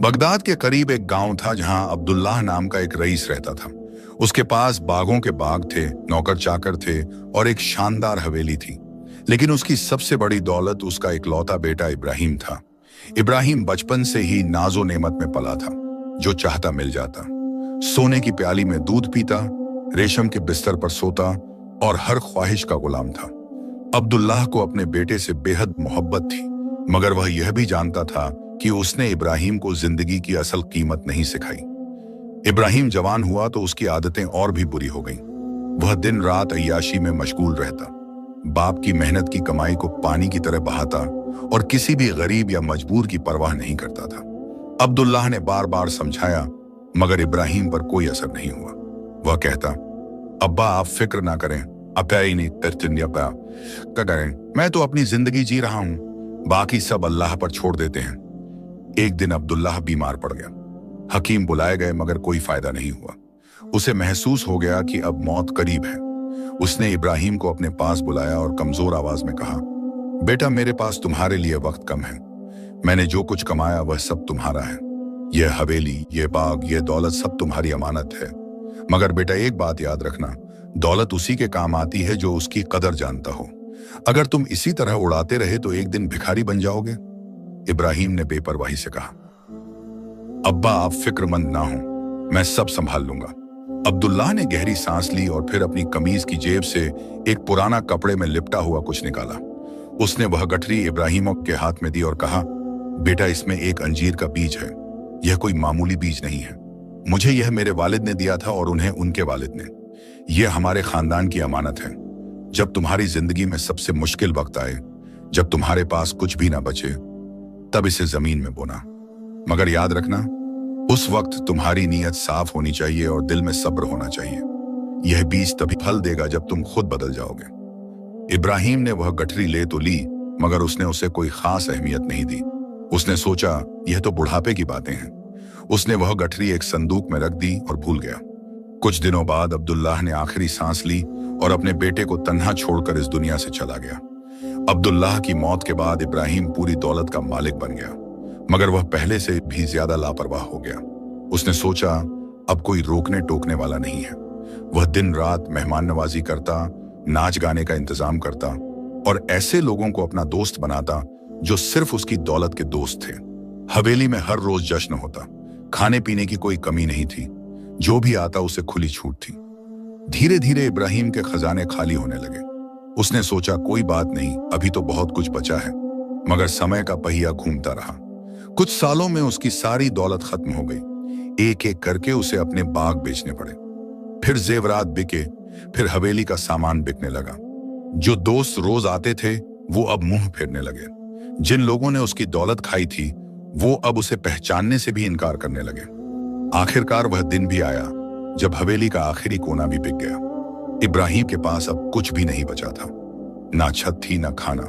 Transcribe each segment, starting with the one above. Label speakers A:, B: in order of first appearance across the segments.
A: Baghdad के करीब एक गांव था जहां अब्दुल्लाह नाम का एक रईस रहता था। उसके पास बागों के बाग थे, नौकर चाकर थे और एक शानदार हवेली थी। लेकिन उसकी सबसे बड़ी दौलत उसका इकलौता बेटा इब्राहिम था। इब्राहिम बचपन से ही नाजो नेमत में पला था, जो चाहता मिल जाता। सोने की प्याली में दूध पीता, रेशम के बिस्तर पर सोता और हर ख्वाहिश का गुलाम था। अब्दुल्लाह को अपने बेटे से बेहद मोहब्बत थी, मगर वह यह भी जानता था कि उसने इब्राहिम को जिंदगी की असल कीमत नहीं सिखाई। इब्राहिम जवान हुआ तो उसकी आदतें और भी बुरी हो गईं। वह दिन रात अय्याशी में मशगूल रहता, बाप की मेहनत की कमाई को पानी की तरह बहाता और किसी भी गरीब या मजबूर की परवाह नहीं करता था। अब्दुल्लाह ने बार बार समझाया, मगर इब्राहिम पर कोई असर नहीं हुआ। वह कहता, अब्बा आप फिक्र ना करें, मैं तो अपनी जिंदगी जी रहा हूं, बाकी सब अल्लाह पर छोड़ देते हैं। एक दिन अब्दुल्लाह बीमार पड़ गया। हकीम बुलाए गए मगर कोई फायदा नहीं हुआ। उसे महसूस हो गया कि अब मौत करीब है। उसने इब्राहिम को अपने पास बुलाया और कमजोर आवाज में कहा, बेटा मेरे पास तुम्हारे लिए वक्त कम है। मैंने जो कुछ कमाया वह सब तुम्हारा है। यह हवेली, यह बाग, यह दौलत सब तुम्हारी अमानत है। मगर बेटा एक बात याद रखना, दौलत उसी के काम आती है जो उसकी कदर जानता हो। अगर तुम इसी तरह उड़ाते रहे तो एक दिन भिखारी बन जाओगे। इब्राहिम ने बेपरवाही से कहा, अब्बा आप फिक्रमंद ना हो, मैं सब संभाल लूंगा। अब्दुल्लाह ने गहरी सांस ली और फिर अपनी कमीज की जेब से एक पुराना कपड़े में लिपटा हुआ कुछ निकाला। उसने वह गठरी इब्राहिम के हाथ में दी और कहा, बेटा इसमें एक अंजीर का बीज है। यह कोई मामूली बीज नहीं है। मुझे यह मेरे वालिद ने दिया था और उन्हें उनके वालिद ने। यह हमारे खानदान की अमानत है। जब तुम्हारी जिंदगी में सबसे मुश्किल वक्त आए, जब तुम्हारे पास कुछ भी ना बचे, तब इसे जमीन में बोना। मगर याद रखना, उस वक्त तुम्हारी नीयत साफ होनी चाहिए और दिल में सब्र होना चाहिए। यह बीज तभी फल देगा जब तुम खुद बदल जाओगे। इब्राहिम ने वह गठरी ले तो ली, मगर उसने उसे कोई खास अहमियत नहीं दी। उसने सोचा, यह तो बुढ़ापे की बातें हैं। उसने वह गठरी एक संदूक में रख दी और भूल गया। कुछ दिनों बाद अब्दुल्लाह ने आखिरी सांस ली और अपने बेटे को तन्हा छोड़कर इस दुनिया से चला गया। अब्दुल्लाह की मौत के बाद इब्राहिम पूरी दौलत का मालिक बन गया, मगर वह पहले से भी ज्यादा लापरवाह हो गया। उसने सोचा, अब कोई रोकने टोकने वाला नहीं है। वह दिन रात मेहमान नवाजी करता, नाच गाने का इंतजाम करता और ऐसे लोगों को अपना दोस्त बनाता जो सिर्फ उसकी दौलत के दोस्त थे। हवेली में हर रोज जश्न होता, खाने पीने की कोई कमी नहीं थी। जो भी आता उसे खुली छूट थी। धीरे धीरे इब्राहिम के खजाने खाली होने लगे। उसने सोचा, कोई बात नहीं, अभी तो बहुत कुछ बचा है। मगर समय का पहिया घूमता रहा। कुछ सालों में उसकी सारी दौलत खत्म हो गई। एक एक करके उसे अपने बाग बेचने पड़े। फिर जेवरात बिके, फिर हवेली का सामान बिकने लगा। जो दोस्त रोज आते थे वो अब मुंह फेरने लगे। जिन लोगों ने उसकी दौलत खाई थी वो अब उसे पहचानने से भी इनकार करने लगे। आखिरकार वह दिन भी आया जब हवेली का आखिरी कोना भी बिक गया। इब्राहिम के पास अब कुछ भी नहीं बचा था। ना छत थी, ना खाना।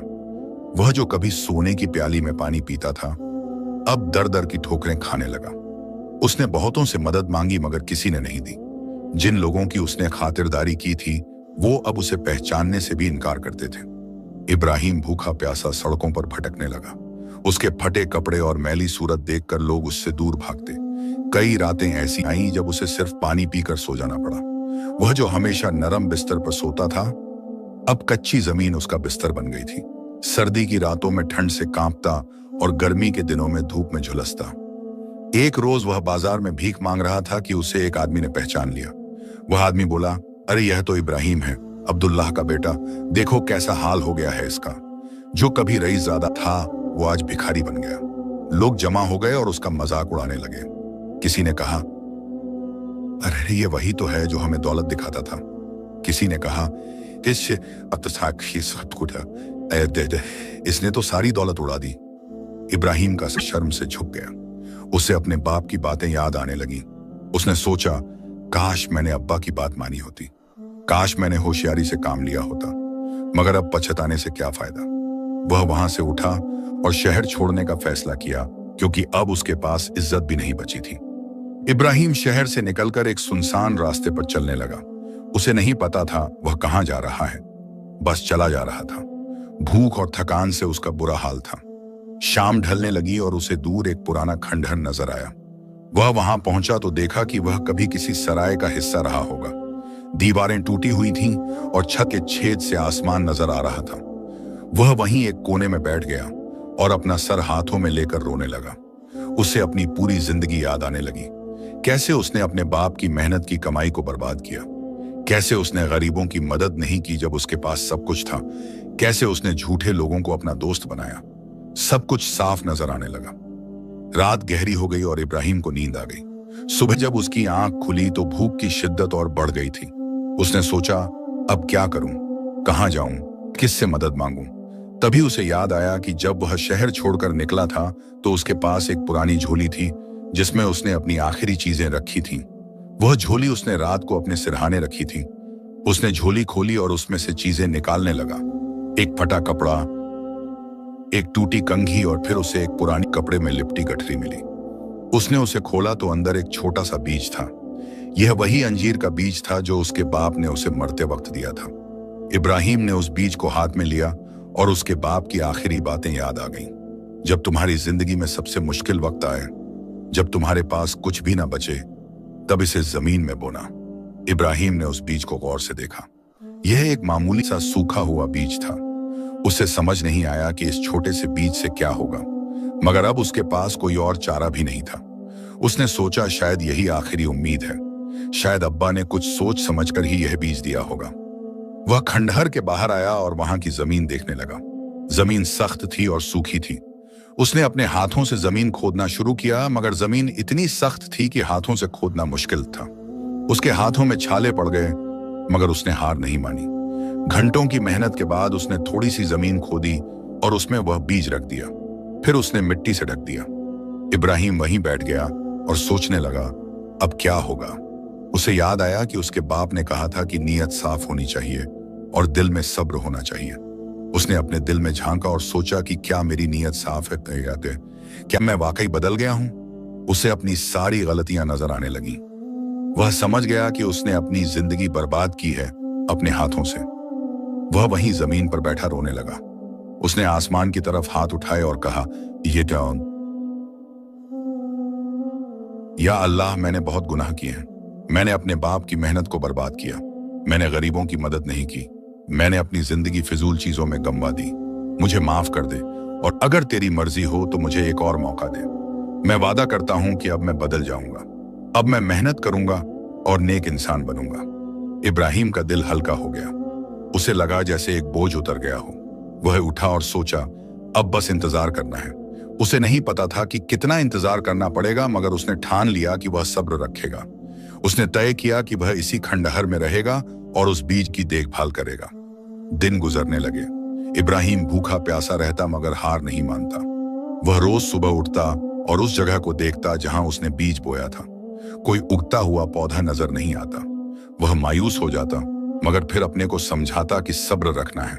A: वह जो कभी सोने की प्याली में पानी पीता था, अब दर दर की ठोकरें खाने लगा। उसने बहुतों से मदद मांगी मगर किसी ने नहीं दी। जिन लोगों की उसने खातिरदारी की थी वो अब उसे पहचानने से भी इनकार करते थे। इब्राहिम भूखा प्यासा सड़कों पर भटकने लगा। उसके फटे कपड़े और मैली सूरत देखकर लोग उससे दूर भागते। कई रातें ऐसी आईं जब उसे सिर्फ पानी पीकर सो जाना पड़ा। वह जो हमेशा नरम बिस्तर पर सोता था, अब कच्ची जमीन उसका बिस्तर बन गई थी। सर्दी की रातों में ठंड से कांपता और गर्मी के दिनों में धूप में झुलसता। एक रोज वह बाजार में भीख मांग रहा था कि उसे एक आदमी ने पहचान लिया। वह आदमी बोला, अरे यह तो इब्राहिम है, अब्दुल्लाह का बेटा। देखो कैसा हाल हो गया है इसका। जो कभी रईस ज़ादा था वो आज भिखारी बन गया। लोग जमा हो गए और उसका मजाक उड़ाने लगे। किसी ने कहा, अरे ये वही तो है जो हमें दौलत दिखाता था। किसी ने कहा, इसने तो सारी दौलत उड़ा दी। इब्राहिम का शर्म से झुक गया। उसे अपने बाप की बातें याद आने लगी। उसने सोचा, काश मैंने अब्बा की बात मानी होती, काश मैंने होशियारी से काम लिया होता। मगर अब पछताने से क्या फायदा। वह वहां से उठा और शहर छोड़ने का फैसला किया, क्योंकि अब उसके पास इज्जत भी नहीं बची थी। इब्राहिम शहर से निकलकर एक सुनसान रास्ते पर चलने लगा। उसे नहीं पता था वह कहां जा रहा है, बस चला जा रहा था। भूख और थकान से उसका बुरा हाल था। शाम ढलने लगी और उसे दूर एक पुराना खंडहर नजर आया। वह वहां पहुंचा तो देखा कि वह कभी किसी सराय का हिस्सा रहा होगा। दीवारें टूटी हुई थीं और छत के छेद से आसमान नजर आ रहा था। वह वहीं एक कोने में बैठ गया और अपना सर हाथों में लेकर रोने लगा। उसे अपनी पूरी जिंदगी याद आने लगी। कैसे उसने अपने बाप की मेहनत की कमाई को बर्बाद किया, कैसे उसने गरीबों की मदद नहीं की जब उसके पास सब कुछ था, कैसे उसने झूठे लोगों को अपना दोस्त बनाया। सब कुछ साफ नजर आने लगा। रात गहरी हो गई और इब्राहिम को नींद आ गई। सुबह जब उसकी आंख खुली तो भूख की शिद्दत और बढ़ गई थी। उसने सोचा, अब क्या करूं, कहां जाऊं, किससे मदद मांगूं। तभी उसे याद आया कि जब वह शहर छोड़कर निकला था तो उसके पास एक पुरानी झोली थी जिसमें उसने अपनी आखिरी चीजें रखी थीं। वह झोली उसने रात को अपने सिरहाने रखी थी। उसने झोली खोली और उसमें से चीजें निकालने लगा। एक फटा कपड़ा, एक टूटी कंघी और फिर उसे एक पुरानी कपड़े में लिपटी गठरी मिली। उसने उसे खोला तो अंदर एक छोटा सा बीज था। यह वही अंजीर का बीज था जो उसके बाप ने उसे मरते वक्त दिया था। इब्राहिम ने उस बीज को हाथ में लिया और उसके बाप की आखिरी बातें याद आ गईं। जब तुम्हारी जिंदगी में सबसे मुश्किल वक्त आए, जब तुम्हारे पास कुछ भी ना बचे, तब इसे जमीन में बोना। इब्राहिम ने उस बीज को गौर से देखा। यह एक मामूली सा सूखा हुआ बीज था। उसे समझ नहीं आया कि इस छोटे से बीज से क्या होगा, मगर अब उसके पास कोई और चारा भी नहीं था। उसने सोचा, शायद यही आखिरी उम्मीद है। शायद अब्बा ने कुछ सोच समझकर ही यह बीज दिया होगा। वह खंडहर के बाहर आया और वहां की जमीन देखने लगा। जमीन सख्त थी और सूखी थी। उसने अपने हाथों से जमीन खोदना शुरू किया, मगर जमीन इतनी सख्त थी कि हाथों से खोदना मुश्किल था। उसके हाथों में छाले पड़ गए, मगर उसने हार नहीं मानी। घंटों की मेहनत के बाद उसने थोड़ी सी जमीन खोदी और उसमें वह बीज रख दिया। फिर उसने मिट्टी से ढक दिया। इब्राहिम वहीं बैठ गया और सोचने लगा, अब क्या होगा। उसे याद आया कि उसके बाप ने कहा था कि नीयत साफ होनी चाहिए और दिल में सब्र होना चाहिए। उसने अपने दिल में झांका और सोचा कि क्या मेरी नीयत साफ है, क्या मैं वाकई बदल गया हूं। उसे अपनी सारी गलतियां नजर आने लगी। वह समझ गया कि उसने अपनी जिंदगी बर्बाद की है अपने हाथों से। वह वहीं जमीन पर बैठा रोने लगा। उसने आसमान की तरफ हाथ उठाए और कहा, ये क्या, या अल्लाह, मैंने बहुत गुनाह किए हैं। मैंने अपने बाप की मेहनत को बर्बाद किया। मैंने गरीबों की मदद नहीं की। मैंने अपनी जिंदगी फिजूल चीजों में गंवा दी। मुझे माफ कर दे और अगर तेरी मर्जी हो तो मुझे एक और मौका दे। मैं वादा करता हूं कि अब मैं बदल जाऊंगा। अब मैं मेहनत करूंगा और नेक इंसान बनूंगा। इब्राहिम का दिल हल्का हो गया। उसे लगा जैसे एक बोझ उतर गया हो। वह उठा और सोचा, अब बस इंतजार करना है। उसे नहीं पता था कि कितना इंतजार करना पड़ेगा, मगर उसने ठान लिया कि वह सब्र रखेगा। उसने तय किया कि वह इसी खंडहर में रहेगा और उस बीज की देखभाल करेगा। दिन गुजरने लगे। इब्राहिम भूखा प्यासा रहता मगर हार नहीं मानता। वह रोज सुबह उठता और उस जगह को देखता जहां उसने बीज बोया था। कोई उगता हुआ पौधा नजर नहीं आता। वह मायूस हो जाता, मगर फिर अपने को समझाता कि सब्र रखना है।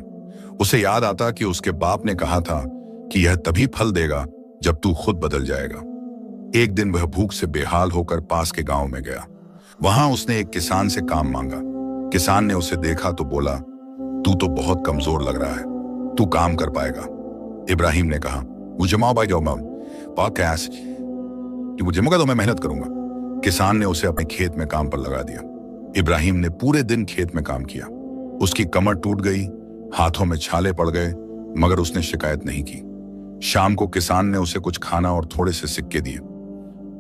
A: उसे याद आता कि उसके बाप ने कहा था कि यह तभी फल देगा जब तू खुद बदल जाएगा। एक दिन वह भूख से बेहाल होकर पास के गांव में गया। वहां उसने एक किसान से काम मांगा। किसान ने उसे देखा तो बोला, तू तो बहुत कमजोर लग रहा है, तू काम कर पाएगा। इब्राहिम ने कहा, मुझे माओ भाई जाओ मुझे मौका दो, मैं मेहनत करूंगा। किसान ने उसे अपने खेत में काम पर लगा दिया। इब्राहिम ने पूरे दिन खेत में काम किया। उसकी कमर टूट गई, हाथों में छाले पड़ गए, मगर उसने शिकायत नहीं की। शाम को किसान ने उसे कुछ खाना और थोड़े से सिक्के दिए।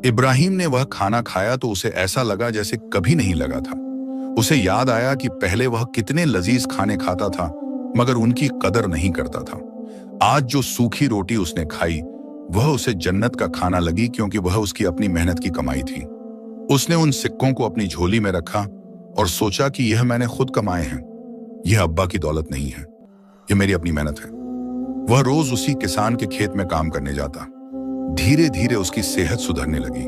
A: इब्राहिम ने वह खाना खाया तो उसे ऐसा लगा जैसे कभी नहीं लगा था। उसे याद आया कि पहले वह कितने लजीज खाने खाता था, मगर उनकी कदर नहीं करता था। आज जो सूखी रोटी उसने खाई वह उसे जन्नत का खाना लगी, क्योंकि वह उसकी अपनी मेहनत की कमाई थी। उसने उन सिक्कों को अपनी झोली में रखा और सोचा कि यह मैंने खुद कमाए हैं। यह अब्बा की दौलत नहीं है, यह मेरी अपनी मेहनत है। वह रोज उसी किसान के खेत में काम करने जाता। धीरे धीरे उसकी सेहत सुधरने लगी।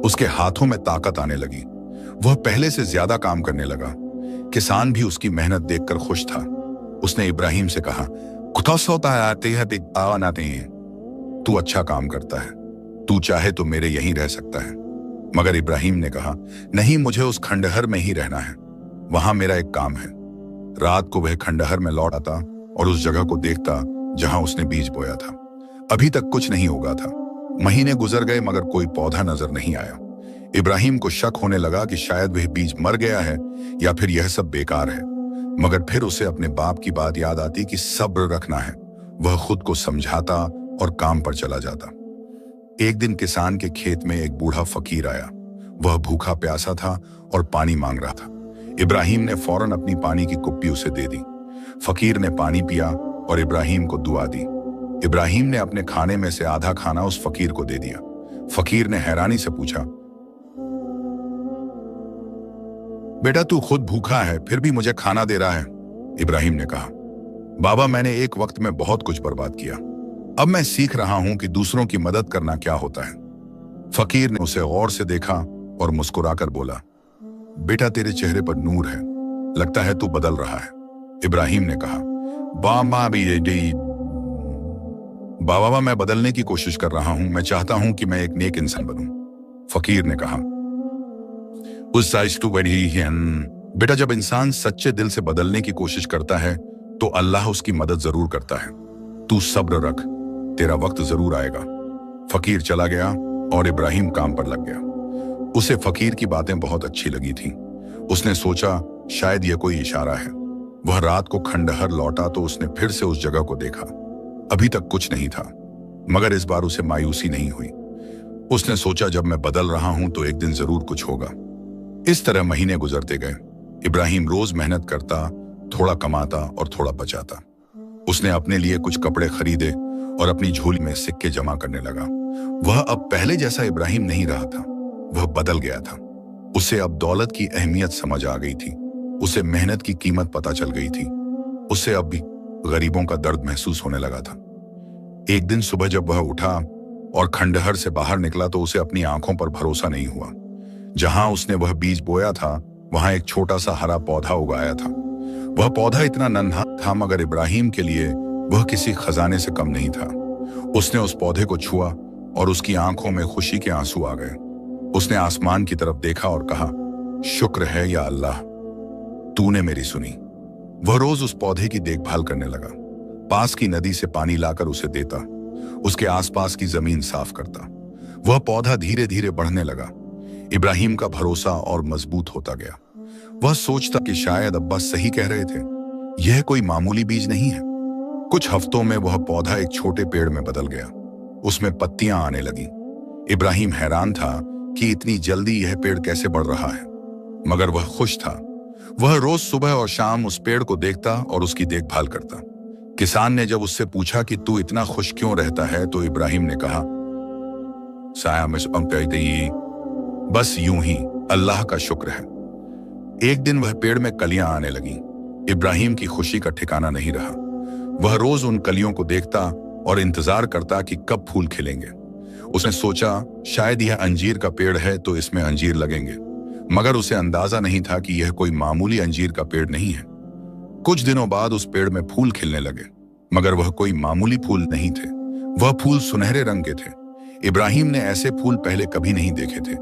A: उसके हाथों में ताकत आने लगी। वह पहले से ज्यादा काम करने लगा। किसान भी उसकी मेहनत देखकर खुश था। उसने इब्राहिम से कहा, तू अच्छा काम करता है, तू चाहे तो मेरे यहीं रह सकता है। मगर इब्राहिम ने कहा, नहीं, मुझे उस खंडहर में ही रहना है। वहां मेरा एक काम है। रात को वह खंडहर में लौट आता और उस जगह को देखता जहां उसने बीज बोया था। अभी तक कुछ नहीं उगा था। महीने गुजर गए मगर कोई पौधा नजर नहीं आया। इब्राहिम को शक होने लगा कि शायद वह बीज मर गया है या फिर यह सब बेकार है। मगर फिर उसे अपने बाप की बात याद आती कि सब्र रखना है। वह खुद को समझाता और काम पर चला जाता। एक दिन किसान के खेत में एक बूढ़ा फकीर आया। वह भूखा प्यासा था और पानी मांग रहा था। इब्राहिम ने फौरन अपनी पानी की कुप्पी उसे दे दी। फकीर ने पानी पिया और इब्राहिम को दुआ दी। इब्राहिम ने अपने खाने में से आधा खाना उस फकीर को दे दिया। फकीर ने हैरानी से पूछा, बेटा तू खुद भूखा है फिर भी मुझे खाना दे रहा है? इब्राहिम ने कहा, बाबा मैंने एक वक्त में बहुत कुछ बर्बाद किया, अब मैं सीख रहा हूं कि दूसरों की मदद करना क्या होता है। फकीर ने उसे गौर से देखा और मुस्कुराकर बोला, बेटा तेरे चेहरे पर नूर है, लगता है तू बदल रहा है। इब्राहिम ने कहा, बाबा मैं बदलने की कोशिश कर रहा हूं, मैं चाहता हूं कि मैं एक नेक इंसान बनूं। फकीर ने कहा, बेटा जब इंसान सच्चे दिल से बदलने की कोशिश करता है तो अल्लाह उसकी मदद जरूर करता है। तू सब्र रख, तेरा वक्त जरूर आएगा। फकीर चला गया और इब्राहिम काम पर लग गया। उसे फकीर की बातें बहुत अच्छी लगी थी। उसने सोचा शायद यह कोई इशारा है। वह रात को खंडहर लौटा तो उसने फिर से उस जगह को देखा। अभी तक कुछ नहीं था, मगर इस बार उसे मायूसी नहीं हुई। उसने सोचा जब मैं बदल रहा हूं तो एक दिन जरूर कुछ होगा। इस तरह महीने गुजरते गए। इब्राहिम रोज मेहनत करता, थोड़ा कमाता और थोड़ा बचाता। उसने अपने लिए कुछ कपड़े खरीदे और अपनी झोली में सिक्के जमा करने लगा। वह अब पहले जैसा इब्राहिम नहीं रहा था, वह बदल गया था। उसे अब दौलत की अहमियत समझ आ गई थी। उसे मेहनत की कीमत पता चल गई थी। उसे अब भी गरीबों का दर्द महसूस होने लगा था। एक दिन सुबह जब वह उठा और खंडहर से बाहर निकला तो उसे अपनी आंखों पर भरोसा नहीं हुआ। जहां उसने वह बीज बोया था वहां एक छोटा सा हरा पौधा उगाया था। वह पौधा इतना नन्हा था मगर इब्राहिम के लिए वह किसी खजाने से कम नहीं था। उसने उस पौधे को छुआ और उसकी आंखों में खुशी के आंसू आ गए। उसने आसमान की तरफ देखा और कहा, शुक्र है या अल्लाह, तूने मेरी सुनी। वह रोज उस पौधे की देखभाल करने लगा। पास की नदी से पानी लाकर उसे देता, उसके आसपास की जमीन साफ करता। वह पौधा धीरे धीरे बढ़ने लगा। इब्राहिम का भरोसा और मजबूत होता गया। वह सोचता कि शायद अब्बा सही कह रहे थे, यह कोई मामूली बीज नहीं है। कुछ हफ्तों में वह पौधा एक छोटे पेड़ में बदल गया। उसमें पत्तियां आने लगी। इब्राहिम हैरान था कि इतनी जल्दी यह पेड़ कैसे बढ़ रहा है, मगर वह खुश था। वह रोज सुबह और शाम उस पेड़ को देखता और उसकी देखभाल करता। किसान ने जब उससे पूछा कि तू इतना खुश क्यों रहता है तो इब्राहिम ने कहा, बस यूं ही, अल्लाह का शुक्र है। एक दिन वह पेड़ में कलियां आने लगीं। इब्राहिम की खुशी का ठिकाना नहीं रहा। वह रोज उन कलियों को देखता और इंतजार करता कि कब फूल खिलेंगे। उसने सोचा शायद यह अंजीर का पेड़ है तो इसमें अंजीर लगेंगे, मगर उसे अंदाजा नहीं था कि यह कोई मामूली अंजीर का पेड़ नहीं है। कुछ दिनों बाद उस पेड़ में फूल खिलने लगे, मगर वह कोई मामूली फूल नहीं थे। वह फूल सुनहरे रंग के थे। इब्राहिम ने ऐसे फूल पहले कभी नहीं देखे थे।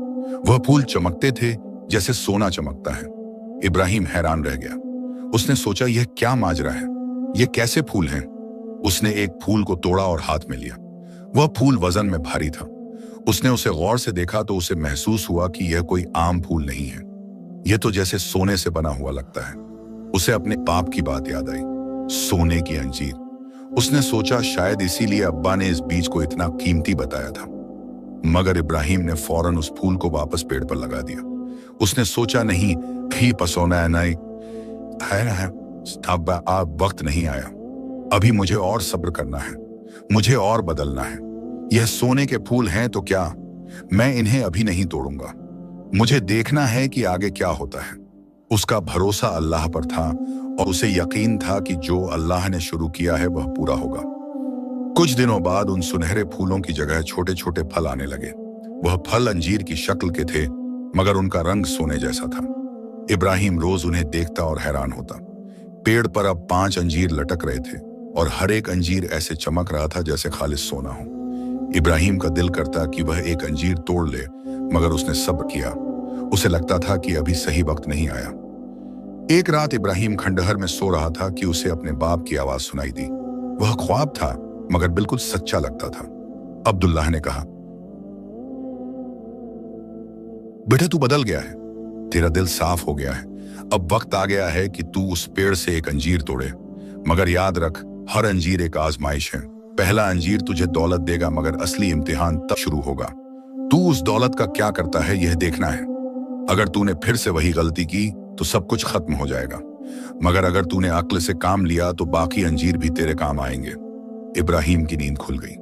A: वह फूल चमकते थे जैसे सोना चमकता है। इब्राहिम हैरान रह गया। उसने सोचा यह क्या माजरा है, ये कैसे फूल हैं? उसने एक फूल को तोड़ा और हाथ में लिया। वह फूल वजन में भारी था। उसने उसे गौर से देखा तो उसे महसूस हुआ कि यह कोई आम फूल नहीं है, यह तो जैसे सोने से बना हुआ लगता है। उसे अपने बाप की बात याद आई, सोने की अंजीर। उसने सोचा शायद इसीलिए अब्बा ने इस बीज को इतना कीमती बताया था। मगर इब्राहिम ने फौरन उस फूल को वापस पेड़ पर लगा दिया। उसने सोचा नहीं, भी पसोना है नहीं है, अब वक्त नहीं आया। अभी मुझे और सब्र करना है, मुझे और बदलना है। यह सोने के फूल हैं तो क्या, मैं इन्हें अभी नहीं तोड़ूंगा। मुझे देखना है कि आगे क्या होता है। उसका भरोसा अल्लाह पर था और उसे यकीन था कि जो अल्लाह ने शुरू किया है वह पूरा होगा। कुछ दिनों बाद उन सुनहरे फूलों की जगह छोटे छोटे फल आने लगे। वह फल अंजीर की शक्ल के थे, मगर उनका रंग सोने जैसा था। इब्राहिम रोज उन्हें देखता और हैरान होता। पेड़ पर अब 5 अंजीर लटक रहे थे और हर एक अंजीर ऐसे चमक रहा था जैसे खालिस सोना हो। इब्राहिम का दिल करता कि वह एक अंजीर तोड़ ले, मगर उसने सब्र किया। उसे लगता था कि अभी सही वक्त नहीं आया। एक रात इब्राहिम खंडहर में सो रहा था कि उसे अपने बाप की आवाज सुनाई दी। वह ख्वाब था, मगर बिल्कुल सच्चा लगता था। अब्दुल्लाह ने कहा, बेटा तू बदल गया है, तेरा दिल साफ हो गया है। अब वक्त आ गया है कि तू उस पेड़ से एक अंजीर तोड़े, मगर याद रख, हर अंजीर एक आजमाइश है। पहला अंजीर तुझे दौलत देगा, मगर असली इम्तिहान तब शुरू होगा। तू उस दौलत का क्या करता है यह देखना है। अगर तूने फिर से वही गलती की तो सब कुछ खत्म हो जाएगा, मगर अगर तूने अक्ल से काम लिया तो बाकी अंजीर भी तेरे काम आएंगे। इब्राहिम की नींद खुल गई।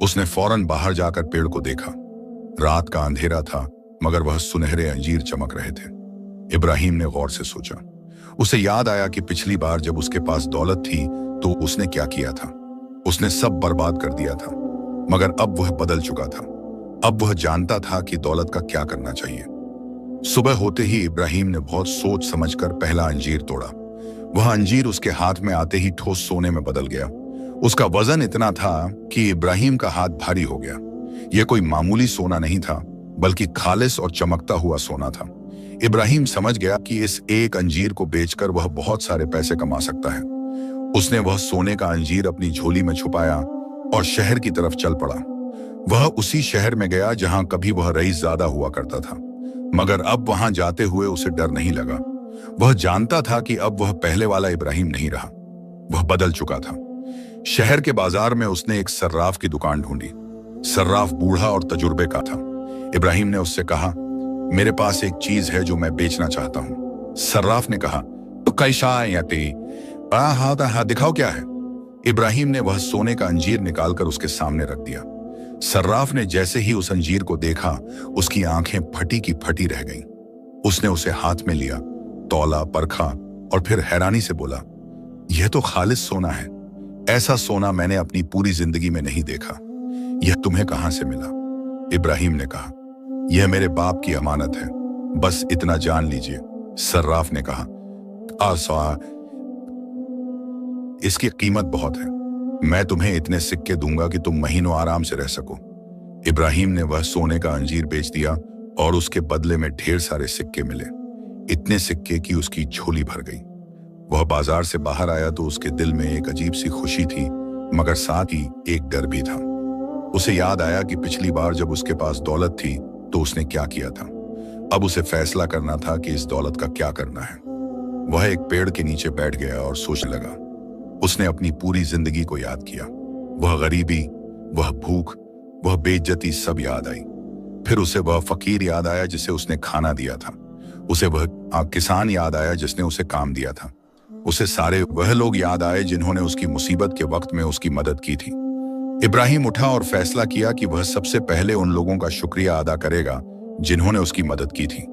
A: उसने फौरन बाहर जाकर पेड़ को देखा। रात का अंधेरा था, मगर वह सुनहरे अंजीर चमक रहे थे। इब्राहिम ने गौर से सोचा। उसे याद आया कि पिछली बार जब उसके पास दौलत थी तो उसने क्या किया था। उसने सब बर्बाद कर दिया था, मगर अब वह बदल चुका था। अब वह जानता था कि दौलत का क्या करना चाहिए। सुबह होते ही इब्राहिम ने बहुत सोच समझकर पहला अंजीर तोड़ा। वह अंजीर उसके हाथ में आते ही ठोस सोने में बदल गया। उसका वजन इतना था कि इब्राहिम का हाथ भारी हो गया। यह कोई मामूली सोना नहीं था, बल्कि खालिस और चमकता हुआ सोना था। इब्राहिम समझ गया कि इस एक अंजीर को बेचकर वह बहुत सारे पैसे कमा सकता है। उसने वह सोने का अंजीर अपनी झोली में छुपाया और शहर की तरफ चल पड़ा। वह उसी शहर में गया जहां कभी वह रईस ज़्यादा हुआ करता था, मगर अब वहां जाते हुए उसे डर नहीं लगा। वह जानता था कि अब वह पहले वाला इब्राहिम नहीं रहा, वह बदल चुका था। शहर के बाजार में उसने एक सर्राफ की दुकान ढूंढी। सर्राफ बूढ़ा और तजुर्बे का था। इब्राहिम ने उससे कहा, मेरे पास एक चीज है जो मैं बेचना चाहता हूं। सर्राफ ने कहा, तो कैसा हाँ, दिखाओ क्या है। इब्राहिम ने वह सोने का अंजीर निकालकर उसके सामने रख दिया। सर्राफ ने जैसे ही उस अंजीर को देखा, उसकी आंखें फटी की फटी रह गईं। उसने उसे हाथ में लिया, तौला, परखा और फिर हैरानी से बोला, यह तो खालिस सोना है। ऐसा सोना मैंने अपनी पूरी जिंदगी में नहीं देखा। यह तुम्हें कहां से मिला? इब्राहिम ने कहा, यह मेरे बाप की अमानत है, बस इतना जान लीजिए। सर्राफ ने कहा, इसकी कीमत बहुत है। मैं तुम्हें इतने सिक्के दूंगा कि तुम महीनों आराम से रह सको। इब्राहिम ने वह सोने का अंजीर बेच दिया और उसके बदले में ढेर सारे सिक्के मिले। इतने सिक्के कि उसकी झोली भर गई। वह बाजार से बाहर आया तो उसके दिल में एक अजीब सी खुशी थी, मगर साथ ही एक डर भी था। उसे याद आया कि पिछली बार जब उसके पास दौलत थी तो उसने क्या किया था। अब उसे फैसला करना था कि इस दौलत का क्या करना है। वह एक पेड़ के नीचे बैठ गया और सोचने लगा। उसने अपनी पूरी जिंदगी को याद किया। वह गरीबी, वह भूख, वह बेइज्जती सब याद आई। फिर उसे वह फकीर याद आया जिसे उसने खाना दिया था। उसे वह किसान याद आया जिसने उसे काम दिया था। उसे सारे वह लोग याद आए जिन्होंने उसकी मुसीबत के वक्त में उसकी मदद की थी। इब्राहिम उठा और फैसला किया कि वह सबसे पहले उन लोगों का शुक्रिया अदा करेगा जिन्होंने उसकी मदद की थी।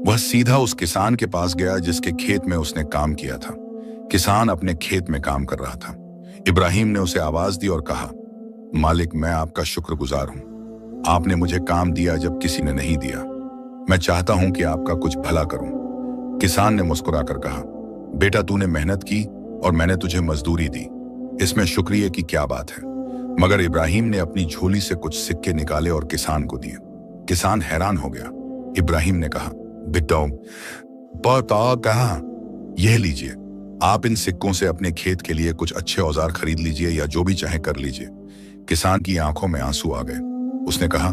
A: वह सीधा उस किसान के पास गया जिसके खेत में उसने काम किया था। किसान अपने खेत में काम कर रहा था। इब्राहिम ने उसे आवाज दी और कहा, मालिक, मैं आपका शुक्रगुजार हूं। आपने मुझे काम दिया जब किसी ने नहीं दिया। मैं चाहता हूं कि आपका कुछ भला करूं। किसान ने मुस्कुराकर कहा, बेटा, तूने मेहनत की और मैंने तुझे मजदूरी दी, इसमें शुक्रिया की क्या बात है। मगर इब्राहिम ने अपनी झोली से कुछ सिक्के निकाले और किसान को दिए। किसान हैरान हो गया। इब्राहिम ने कहा, बेटा, कहा, यह लीजिए, आप इन सिक्कों से अपने खेत के लिए कुछ अच्छे औजार खरीद लीजिए या जो भी चाहे कर लीजिए। किसान की आंखों में आंसू आ गए। उसने कहा,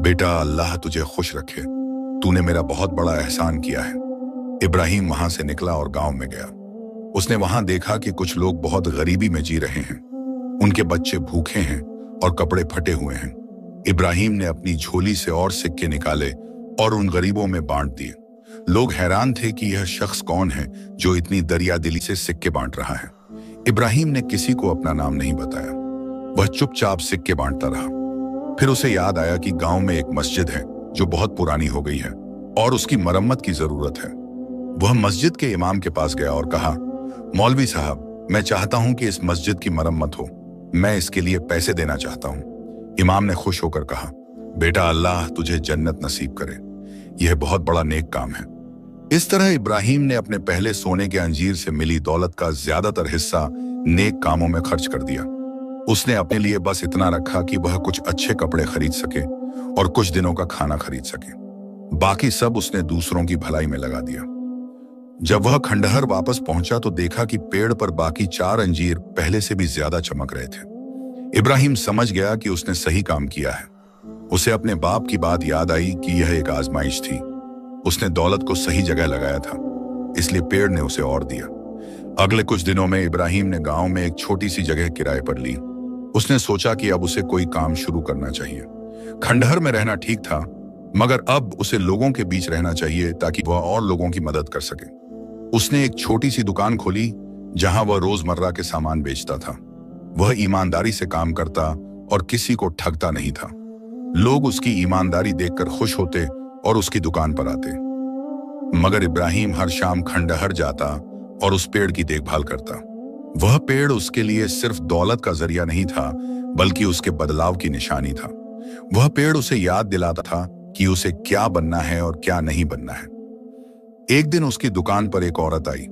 A: बेटा, अल्लाह तुझे खुश रखे, तूने मेरा बहुत बड़ा एहसान किया है। इब्राहिम वहां से निकला और गांव में गया। उसने वहां देखा कि कुछ लोग बहुत गरीबी में जी रहे हैं। उनके बच्चे भूखे हैं और कपड़े फटे हुए हैं। इब्राहिम ने अपनी झोली से और सिक्के निकाले और उन गरीबों में बांट दिए। लोग हैरान थे कि यह शख्स कौन है जो इतनी दरिया दिली से सिक्के बांट रहा है। इब्राहिम ने किसी को अपना नाम नहीं बताया। वह चुपचाप सिक्के बांटता रहा। फिर उसे याद आया कि गांव में एक मस्जिद है जो बहुत पुरानी हो गई है और उसकी मरम्मत की जरूरत है। वह मस्जिद के इमाम के पास गया और कहा, मौलवी साहब, मैं चाहता हूं कि इस मस्जिद की मरम्मत हो। मैं इसके लिए पैसे देना चाहता हूं। इमाम ने खुश होकर कहा, बेटा, अल्लाह तुझे जन्नत नसीब करे, यह बहुत बड़ा नेक काम है। इस तरह इब्राहिम ने अपने पहले सोने के अंजीर से मिली दौलत का ज्यादातर हिस्सा नेक कामों में खर्च कर दिया। उसने अपने लिए बस इतना रखा कि वह कुछ अच्छे कपड़े खरीद सके और कुछ दिनों का खाना खरीद सके। बाकी सब उसने दूसरों की भलाई में लगा दिया। जब वह खंडहर वापस पहुंचा तो देखा कि पेड़ पर बाकी 4 अंजीर पहले से भी ज्यादा चमक रहे थे। इब्राहिम समझ गया कि उसने सही काम किया है। उसे अपने बाप की बात याद आई कि यह एक आजमाइश थी। उसने दौलत को सही जगह लगाया था, इसलिए पेड़ ने उसे और दिया। अगले कुछ दिनों में इब्राहिम ने गांव में एक छोटी सी जगह किराए पर ली। उसने सोचा कि अब उसे कोई काम शुरू करना चाहिए। खंडहर में रहना ठीक था, मगर अब उसे लोगों के बीच रहना चाहिए ताकि वह और लोगों की मदद कर सके। उसने एक छोटी सी दुकान खोली जहां वह रोजमर्रा के सामान बेचता था। वह ईमानदारी से काम करता और किसी को ठगता नहीं था। लोग उसकी ईमानदारी देखकर खुश होते और उसकी दुकान पर आते। मगर इब्राहिम हर शाम खंडहर जाता और उस पेड़ की देखभाल करता। वह पेड़ उसके लिए सिर्फ दौलत का जरिया नहीं था, बल्कि उसके बदलाव की निशानी था। वह पेड़ उसे याद दिलाता था कि उसे क्या बनना है और क्या नहीं बनना है। एक दिन उसकी दुकान पर एक औरत आई।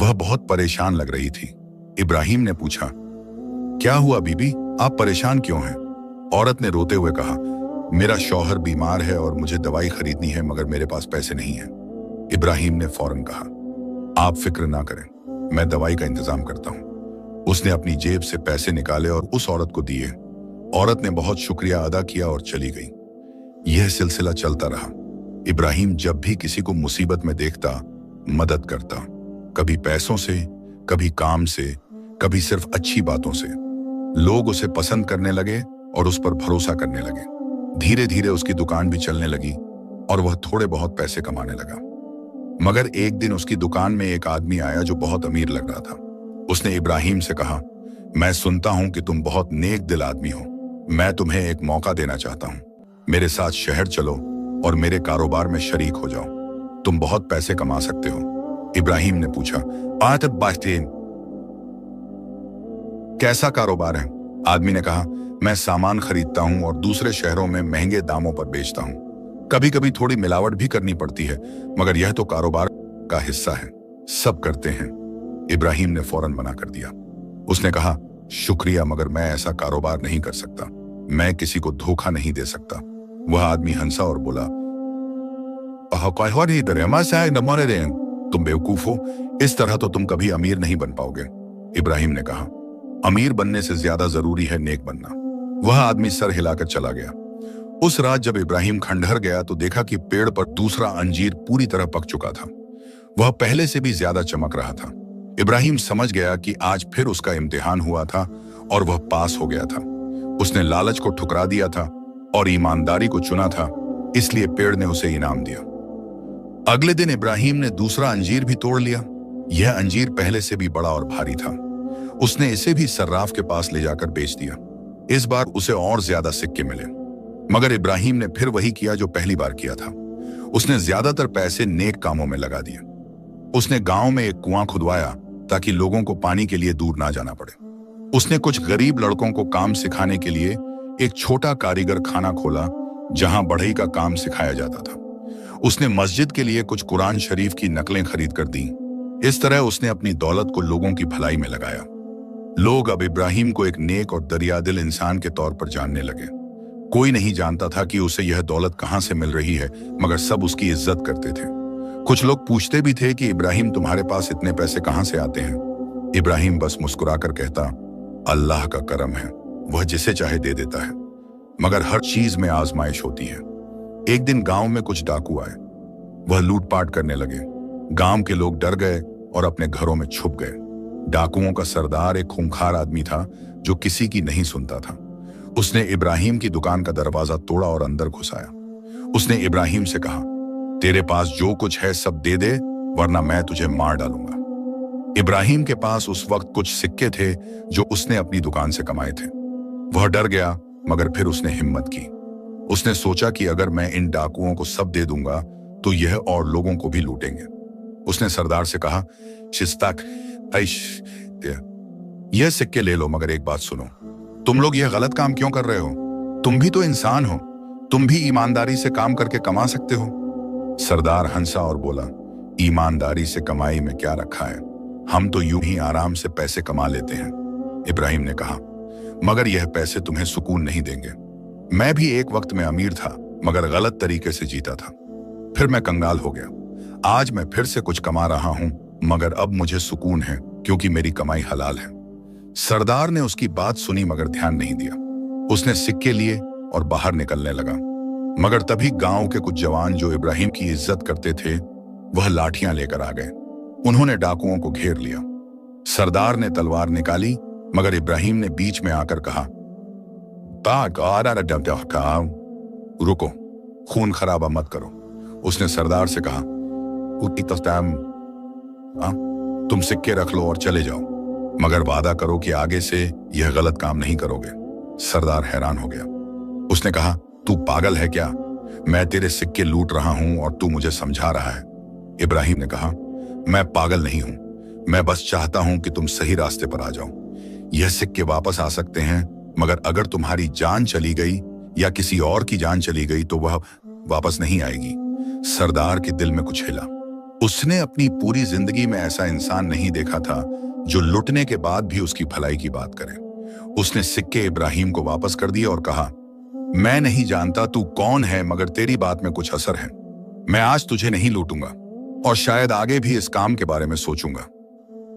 A: वह बहुत परेशान लग रही थी। इब्राहिम ने पूछा, क्या हुआ बीबी, आप परेशान क्यों हैं? औरत ने रोते हुए कहा, मेरा शौहर बीमार है और मुझे दवाई खरीदनी है, मगर मेरे पास पैसे नहीं हैं। इब्राहिम ने फौरन कहा, आप फिक्र ना करें, मैं दवाई का इंतजाम करता हूं। उसने अपनी जेब से पैसे निकाले और उस औरत को दिए। औरत ने बहुत शुक्रिया अदा किया और चली गई। यह सिलसिला चलता रहा। इब्राहिम जब भी किसी को मुसीबत में देखता, मदद करता, कभी पैसों से, कभी काम से, कभी सिर्फ अच्छी बातों से। लोग उसे पसंद करने लगे और उस पर भरोसा करने लगे। धीरे धीरे उसकी दुकान भी चलने लगी और वह थोड़े बहुत पैसे कमाने लगा। मगर एक दिन उसकी दुकान में एक आदमी आया जो बहुत अमीर लग रहा था। उसने इब्राहिम से कहा, मैं सुनता हूं कि तुम बहुत नेक दिल आदमी हो। मैं तुम्हें एक मौका देना चाहता हूं। मेरे साथ शहर चलो और मेरे कारोबार में शरीक हो जाओ। तुम बहुत पैसे कमा सकते हो। इब्राहिम ने पूछा, कैसा कारोबार है? आदमी ने कहा, मैं सामान खरीदता हूं और दूसरे शहरों में महंगे दामों पर बेचता हूं। कभी कभी थोड़ी मिलावट भी करनी पड़ती है, मगर यह तो कारोबार का हिस्सा है, सब करते हैं। इब्राहिम ने फौरन मना कर दिया। उसने कहा, शुक्रिया, मगर मैं ऐसा कारोबार नहीं कर सकता। मैं किसी को धोखा नहीं दे सकता। वह आदमी हंसा और बोला, तुम बेवकूफ हो, इस तरह तो तुम कभी अमीर नहीं बन पाओगे। इब्राहिम ने कहा, अमीर बनने से ज्यादा जरूरी है नेक बनना। वह आदमी सर हिलाकर चला गया। उस रात जब इब्राहिम खंडहर गया तो देखा कि पेड़ पर दूसरा अंजीर पूरी तरह पक चुका था। वह पहले से भी ज्यादा चमक रहा था। इब्राहिम समझ गया कि आज फिर उसका इम्तिहान हुआ था और वह पास हो गया था। उसने लालच को ठुकरा दिया था और ईमानदारी को चुना था, इसलिए पेड़ ने उसे इनाम दिया। अगले दिन इब्राहिम ने दूसरा अंजीर भी तोड़ लिया। यह अंजीर पहले से भी बड़ा और भारी था। उसने इसे भी सर्राफ के पास ले जाकर बेच दिया। इस बार उसे और ज्यादा सिक्के मिले। मगर इब्राहिम ने फिर वही किया जो पहली बार किया था। उसने ज्यादातर पैसे नेक कामों में लगा दिए। उसने गांव में एक कुआं खुदवाया ताकि लोगों को पानी के लिए दूर ना जाना पड़े। उसने कुछ गरीब लड़कों को काम सिखाने के लिए एक छोटा कारीगर खाना खोला जहां बढ़ई का काम सिखाया जाता था। उसने मस्जिद के लिए कुछ कुरान शरीफ की नकलें खरीद कर दी। इस तरह उसने अपनी दौलत को लोगों की भलाई में लगाया। लोग अब इब्राहिम को एक नेक और दरियादिल इंसान के तौर पर जानने लगे। कोई नहीं जानता था कि उसे यह दौलत कहां से मिल रही है, मगर सब उसकी इज्जत करते थे। कुछ लोग पूछते भी थे कि इब्राहिम, तुम्हारे पास इतने पैसे कहां से आते हैं? इब्राहिम बस मुस्कुराकर कहता, अल्लाह का करम है, वह जिसे चाहे दे देता है। मगर हर चीज में आजमाइश होती है। एक दिन गांव में कुछ डाकू आए। वह लूटपाट करने लगे। गांव के लोग डर गए और अपने घरों में छुप गए। डाकुओं का सरदार एक खूंखार आदमी था जो किसी की नहीं सुनता था। उसने इब्राहिम की दुकान का दरवाजा तोड़ा और अंदर घुस आया। उसने इब्राहिम से कहा, तेरे पास जो कुछ है सब दे दे, वरना मैं तुझे मार डालूंगा। इब्राहिम के पास उस वक्त कुछ सिक्के थे जो उसने अपनी दुकान से कमाए थे। वह डर गया, मगर फिर उसने हिम्मत की। उसने सोचा कि अगर मैं इन डाकुओं को सब दे दूंगा तो यह और लोगों को भी लूटेंगे। उसने सरदार से कहा, शिस्ताक यह सिक्के ले लो, मगर एक बात सुनो, तुम लोग यह गलत काम क्यों कर रहे हो? तुम भी तो इंसान हो, तुम भी ईमानदारी से काम करके कमा सकते हो। सरदार हंसा और बोला, ईमानदारी से कमाई में क्या रखा है, हम तो यूं ही आराम से पैसे कमा लेते हैं। इब्राहिम ने कहा, मगर यह पैसे तुम्हें सुकून नहीं देंगे। मैं भी एक वक्त में अमीर था, मगर गलत तरीके से जीता था। फिर मैं कंगाल हो गया। आज मैं फिर से कुछ कमा रहा हूं, मगर अब मुझे सुकून है क्योंकि मेरी कमाई हलाल है। सरदार ने उसकी बात सुनी मगर ध्यान नहीं दिया। उसने सिक्के लिए और बाहर निकलने लगा, मगर तभी गांव के कुछ जवान जो इब्राहिम की इज्जत करते थे वह लाठियां लेकर आ गए। उन्होंने डाकुओं को घेर लिया। सरदार ने तलवार निकाली मगर इब्राहिम ने बीच में आकर कहा, रुको, खून खराबा मत करो। उसने सरदार से कहा, तुम सिक्के रख लो और चले जाओ, मगर वादा करो कि आगे से यह गलत काम नहीं करोगे। सरदार हैरान हो गया। उसने कहा, तू पागल है क्या? मैं तेरे सिक्के लूट रहा हूं और तू मुझे समझा रहा है। इब्राहिम ने कहा, मैं पागल नहीं हूं, मैं बस चाहता हूं कि तुम सही रास्ते पर आ जाओ। यह सिक्के वापस आ सकते हैं, मगर अगर तुम्हारी जान चली गई या किसी और की जान चली गई तो वह वापस नहीं आएगी। सरदार के दिल में कुछ हिला। उसने अपनी पूरी जिंदगी में ऐसा इंसान नहीं देखा था जो लुटने के बाद भी उसकी भलाई की बात करे। उसने सिक्के इब्राहिम को वापस कर दिए और कहा, मैं नहीं जानता तू कौन है, मगर तेरी बात में कुछ असर है। मैं आज तुझे नहीं लूटूंगा और शायद आगे भी इस काम के बारे में सोचूंगा।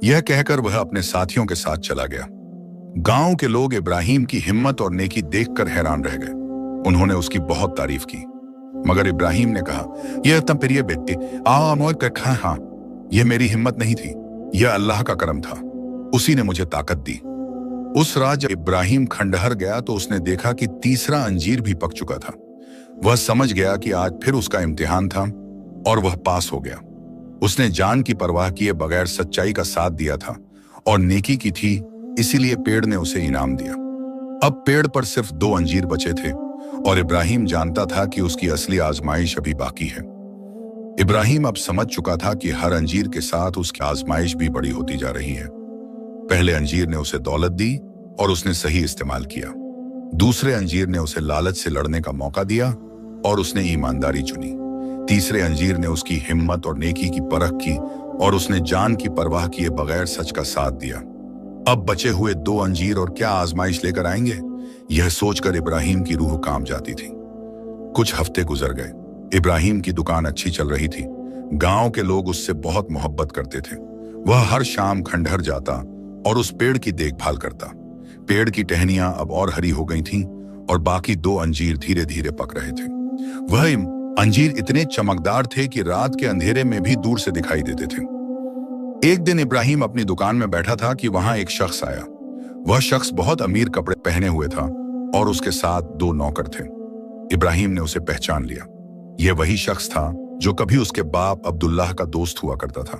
A: यह कहकर वह अपने साथियों के साथ चला गया। गांव के लोग इब्राहिम की हिम्मत और नेकी देखकर हैरान रह गए। उन्होंने उसकी बहुत तारीफ की, मगर इब्राहिम ने कहा, यह तब प्रिय बेटी हाँ, यह मेरी हिम्मत नहीं थी, यह अल्लाह का करम था, उसी ने मुझे ताकत दी। उस रात जब इब्राहिम खंडहर गया तो उसने देखा कि तीसरा अंजीर भी पक चुका था। वह समझ गया कि आज फिर उसका इम्तिहान था और वह पास हो गया। उसने जान की परवाह किए बगैर सच्चाई का साथ दिया था और नेकी की थी, इसीलिए पेड़ ने उसे इनाम दिया। अब पेड़ पर सिर्फ 2 अंजीर बचे थे और इब्राहिम जानता था कि उसकी असली आजमाइश अभी बाकी है। इब्राहिम अब समझ चुका था कि हर अंजीर के साथ उसकी आजमाइश भी बड़ी होती जा रही है। पहले अंजीर ने उसे दौलत दी और उसने सही इस्तेमाल किया। दूसरे अंजीर ने उसे लालच से लड़ने का मौका दिया और उसने ईमानदारी चुनी। तीसरे अंजीर ने उसकी हिम्मत और नेकी की परख की और उसने जान की परवाह किए बगैर सच का साथ दिया। अब बचे हुए 2 अंजीर और क्या आजमाइश लेकर आएंगे, यह सोचकर इब्राहिम की रूह कांप जाती थी। कुछ हफ्ते गुजर गए। इब्राहिम की दुकान अच्छी चल रही थी। गांव के लोग उससे बहुत मोहब्बत करते थे। वह हर शाम खंडहर जाता और उस पेड़ की देखभाल करता। पेड़ की टहनियां अब और हरी हो गई थीं और बाकी 2 अंजीर धीरे धीरे पक रहे थे। वह अंजीर इतने चमकदार थे कि रात के अंधेरे में भी दूर से दिखाई देते थे। एक दिन इब्राहिम अपनी दुकान में बैठा था कि वहां एक शख्स आया। वह शख्स बहुत अमीर कपड़े पहने हुए था और उसके साथ 2 नौकर थे। इब्राहिम ने उसे पहचान लिया। यह वही शख्स था जो कभी उसके बाप अब्दुल्लाह का दोस्त हुआ करता था।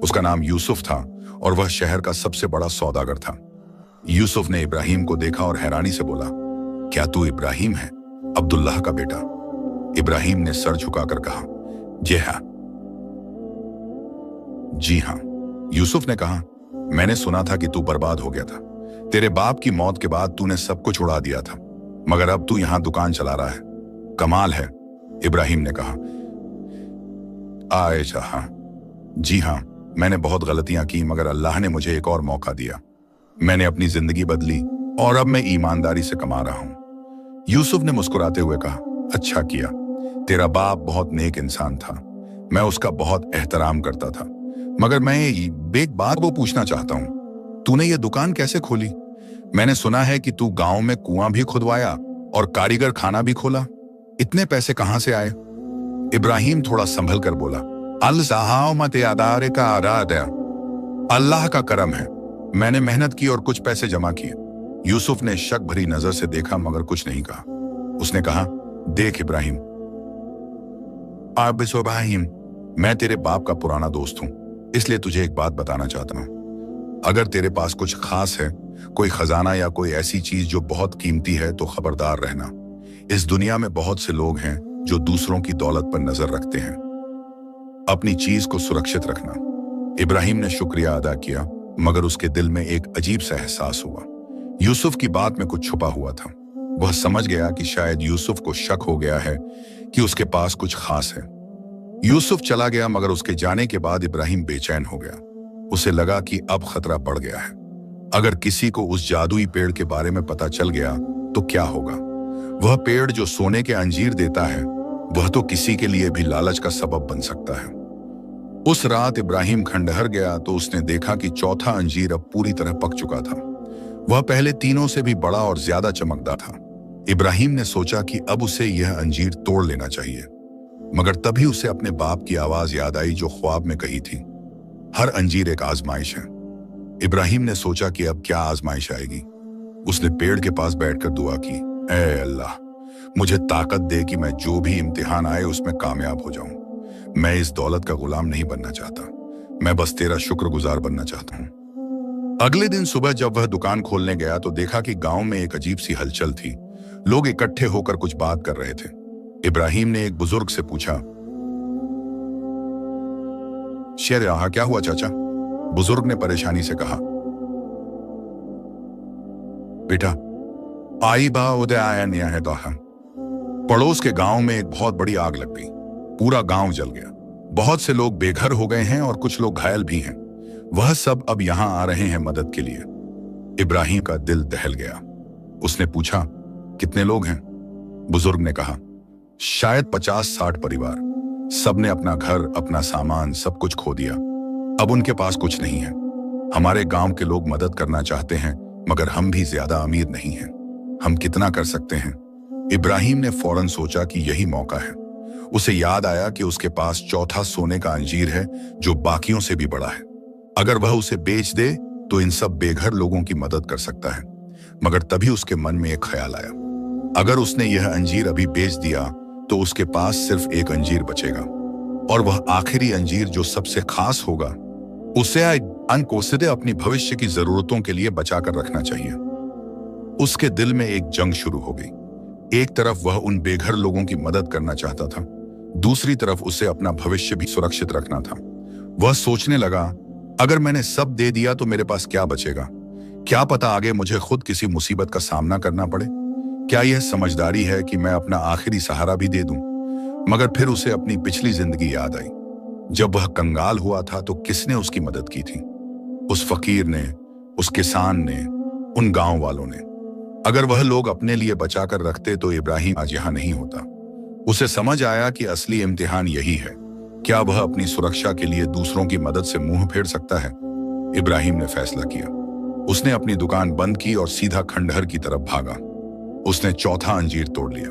A: उसका नाम यूसुफ था और वह शहर का सबसे बड़ा सौदागर था। यूसुफ ने इब्राहिम को देखा और हैरानी से बोला, क्या तू इब्राहिम है, अब्दुल्लाह का बेटा? इब्राहिम ने सर झुकाकर कहा, जी हाँ। यूसुफ ने कहा, मैंने सुना था कि तू बर्बाद हो गया था। तेरे बाप की मौत के बाद तूने सब कुछ उड़ा दिया था, मगर अब तू यहां दुकान चला रहा है। कमाल है। इब्राहिम ने कहा, आयशा, हाँ, जी हाँ, मैंने बहुत गलतियां की मगर अल्लाह ने मुझे एक और मौका दिया। मैंने अपनी जिंदगी बदली और अब मैं ईमानदारी से कमा रहा हूं। यूसुफ ने मुस्कुराते हुए कहा, अच्छा किया। तेरा बाप बहुत नेक इंसान था, मैं उसका बहुत एहतराम करता था, मगर मैं एक बात वो पूछना चाहता हूं, तूने ये दुकान कैसे खोली? मैंने सुना है कि तू गांव में कुआं भी खुदवाया और कारीगर खाना भी खोला। इतने पैसे कहां से आए? इब्राहिम थोड़ा संभल कर बोला, अल्लाह का करम है, मैंने मेहनत की और कुछ पैसे जमा किए। यूसुफ ने शक भरी नजर से देखा मगर कुछ नहीं कहा। उसने कहा, देख इब्राहिम, मैं तेरे बाप का पुराना दोस्त हूं, इसलिए तुझे एक बात बताना चाहता हूं। अगर तेरे पास कुछ खास है, कोई खजाना या कोई ऐसी चीज जो बहुत कीमती है, तो खबरदार रहना। इस दुनिया में बहुत से लोग हैं जो दूसरों की दौलत पर नजर रखते हैं। अपनी चीज को सुरक्षित रखना। इब्राहिम ने शुक्रिया अदा किया मगर उसके दिल में एक अजीब सा एहसास हुआ। यूसुफ की बात में कुछ छुपा हुआ था। वह समझ गया कि शायद यूसुफ को शक हो गया है कि उसके पास कुछ खास है। यूसुफ चला गया मगर उसके जाने के बाद इब्राहिम बेचैन हो गया। उसे लगा कि अब खतरा बढ़ गया है। अगर किसी को उस जादुई पेड़ के बारे में पता चल गया तो क्या होगा? वह पेड़ जो सोने के अंजीर देता है, वह तो किसी के लिए भी लालच का सबब बन सकता है। उस रात इब्राहिम खंडहर गया तो उसने देखा कि चौथा अंजीर अब पूरी तरह पक चुका था। वह पहले तीनों से भी बड़ा और ज्यादा चमकदार था। इब्राहिम ने सोचा कि अब उसे यह अंजीर तोड़ लेना चाहिए, मगर तभी उसे अपने बाप की आवाज याद आई जो ख्वाब में कही थी, हर अंजीर एक आजमाइश है। इब्राहिम ने सोचा कि अब क्या आजमाइश आएगी। उसने पेड़ के पास बैठकर दुआ की, ऐ अल्लाह, मुझे ताकत दे कि मैं जो भी इम्तिहान आए उसमें कामयाब हो जाऊं। मैं इस दौलत का गुलाम नहीं बनना चाहता, मैं बस तेरा शुक्रगुजार बनना चाहता हूं। अगले दिन सुबह जब वह दुकान खोलने गया तो देखा कि गांव में एक अजीब सी हलचल थी। लोग इकट्ठे होकर कुछ बात कर रहे थे। इब्राहिम ने एक बुजुर्ग से पूछा, शेर यहाँ क्या हुआ चाचा? बुजुर्ग ने परेशानी से कहा, बेटा, आई बा उदय आया नया है दोहा। पड़ोस के गांव में एक बहुत बड़ी आग लग गई। पूरा गांव जल गया। बहुत से लोग बेघर हो गए हैं और कुछ लोग घायल भी हैं। वह सब अब यहां आ रहे हैं मदद के लिए। इब्राहिम का दिल दहल गया। उसने पूछा, कितने लोग हैं? बुजुर्ग ने कहा, शायद 50-60 परिवार। सबने अपना घर, अपना सामान, सब कुछ खो दिया। अब उनके पास कुछ नहीं है। हमारे गांव के लोग मदद करना चाहते हैं, मगर हम भी ज्यादा अमीर नहीं हैं। हम कितना कर सकते हैं? इब्राहिम ने फौरन सोचा कि यही मौका है। उसे याद आया कि उसके पास चौथा सोने का अंजीर है जो बाकियों से भी बड़ा है। अगर वह उसे बेच दे तो इन सब बेघर लोगों की मदद कर सकता है। मगर तभी उसके मन में एक ख्याल आया, अगर उसने यह अंजीर अभी बेच दिया तो उसके पास सिर्फ एक अंजीर बचेगा, और वह आखिरी अंजीर जो सबसे खास होगा उसे अनकोसिदे अपनी भविष्य की जरूरतों के लिए बचाकर रखना चाहिए। उसके दिल में एक जंग शुरू हो गई। एक तरफ वह उन बेघर लोगों की मदद करना चाहता था, दूसरी तरफ उसे अपना भविष्य भी सुरक्षित रखना था। वह सोचने लगा, अगर मैंने सब दे दिया तो मेरे पास क्या बचेगा? क्या पता आगे मुझे खुद किसी मुसीबत का सामना करना पड़े। क्या यह समझदारी है कि मैं अपना आखिरी सहारा भी दे दूं? मगर फिर उसे अपनी पिछली जिंदगी याद आई। जब वह कंगाल हुआ था तो किसने उसकी मदद की थी? उस फकीर ने, उस किसान ने, उन गांव वालों ने। अगर वह लोग अपने लिए बचाकर रखते तो इब्राहिम आज यहां नहीं होता। उसे समझ आया कि असली इम्तिहान यही है, क्या वह अपनी सुरक्षा के लिए दूसरों की मदद से मुंह फेर सकता है? इब्राहिम ने फैसला किया। उसने अपनी दुकान बंद की और सीधा खंडहर की तरफ भागा। उसने चौथा अंजीर तोड़ लिया।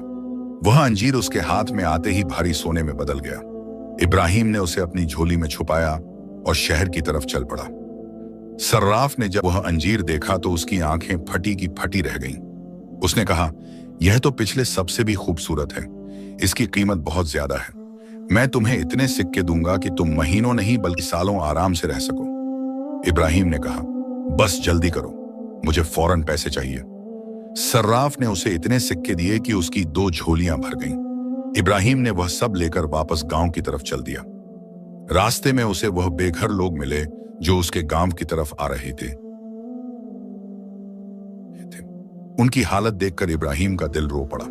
A: वह अंजीर उसके हाथ में आते ही भारी सोने में बदल गया। इब्राहिम ने उसे अपनी झोली में छुपाया और शहर की तरफ चल पड़ा। सर्राफ ने जब वह अंजीर देखा तो उसकी आंखें फटी की फटी रह गईं। उसने कहा, यह तो पिछले सबसे भी खूबसूरत है। इसकी कीमत बहुत ज्यादा है। मैं तुम्हें इतने सिक्के दूंगा कि तुम महीनों नहीं बल्कि सालों आराम से रह सको। इब्राहिम ने कहा, बस जल्दी करो, मुझे फौरन पैसे चाहिए। सर्राफ ने उसे इतने सिक्के दिए कि उसकी 2 झोलियां भर गईं। इब्राहिम ने वह सब लेकर वापस गांव की तरफ चल दिया। रास्ते में उसे वह बेघर लोग मिले जो उसके गांव की तरफ आ रहे थे। उनकी हालत देखकर इब्राहिम का दिल रो पड़ा।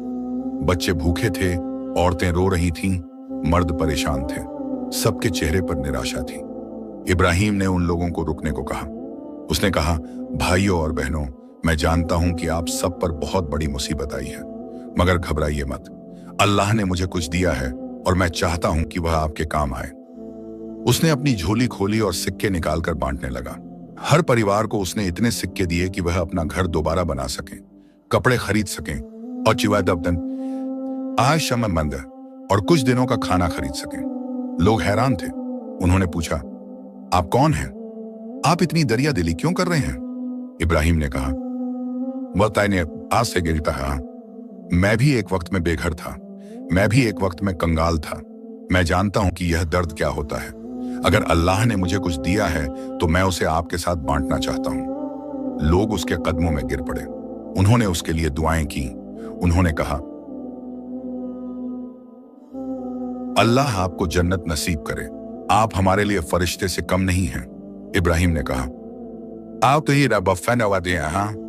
A: बच्चे भूखे थे, औरतें रो रही थीं, मर्द परेशान थे। सबके चेहरे पर निराशा थी। इब्राहिम ने उन लोगों को रुकने को कहा। उसने कहा, भाइयों और बहनों, मैं जानता हूं कि आप सब पर बहुत बड़ी मुसीबत आई है, मगर घबराइए मत। अल्लाह ने मुझे कुछ दिया है और मैं चाहता हूं कि वह आपके काम आए। उसने अपनी झोली खोली और सिक्के निकालकर बांटने लगा। हर परिवार को उसने इतने सिक्के दिए कि वह अपना घर दोबारा बना सकें, कपड़े खरीद सकें और चिवादबदन आशमंद और कुछ दिनों का खाना खरीद सकें। लोग हैरान थे। उन्होंने पूछा, आप कौन हैं? आप इतनी दरिया दिली क्यों कर रहे हैं? इब्राहिम ने कहा, बताइए, आज से गिरता है। मैं भी एक वक्त में बेघर था। मैं भी एक वक्त में कंगाल था। मैं जानता हूं कि यह दर्द क्या होता है। अगर अल्लाह ने मुझे कुछ दिया है तो मैं उसे आपके साथ बांटना चाहता हूं। लोग उसके कदमों में गिर पड़े। उन्होंने उसके लिए दुआएं की। उन्होंने कहा, अल्लाह आपको जन्नत नसीब करे। आप हमारे लिए फरिश्ते से कम नहीं हैं। इब्राहिम ने कहा, आप तो ही रब फनवादे हैं।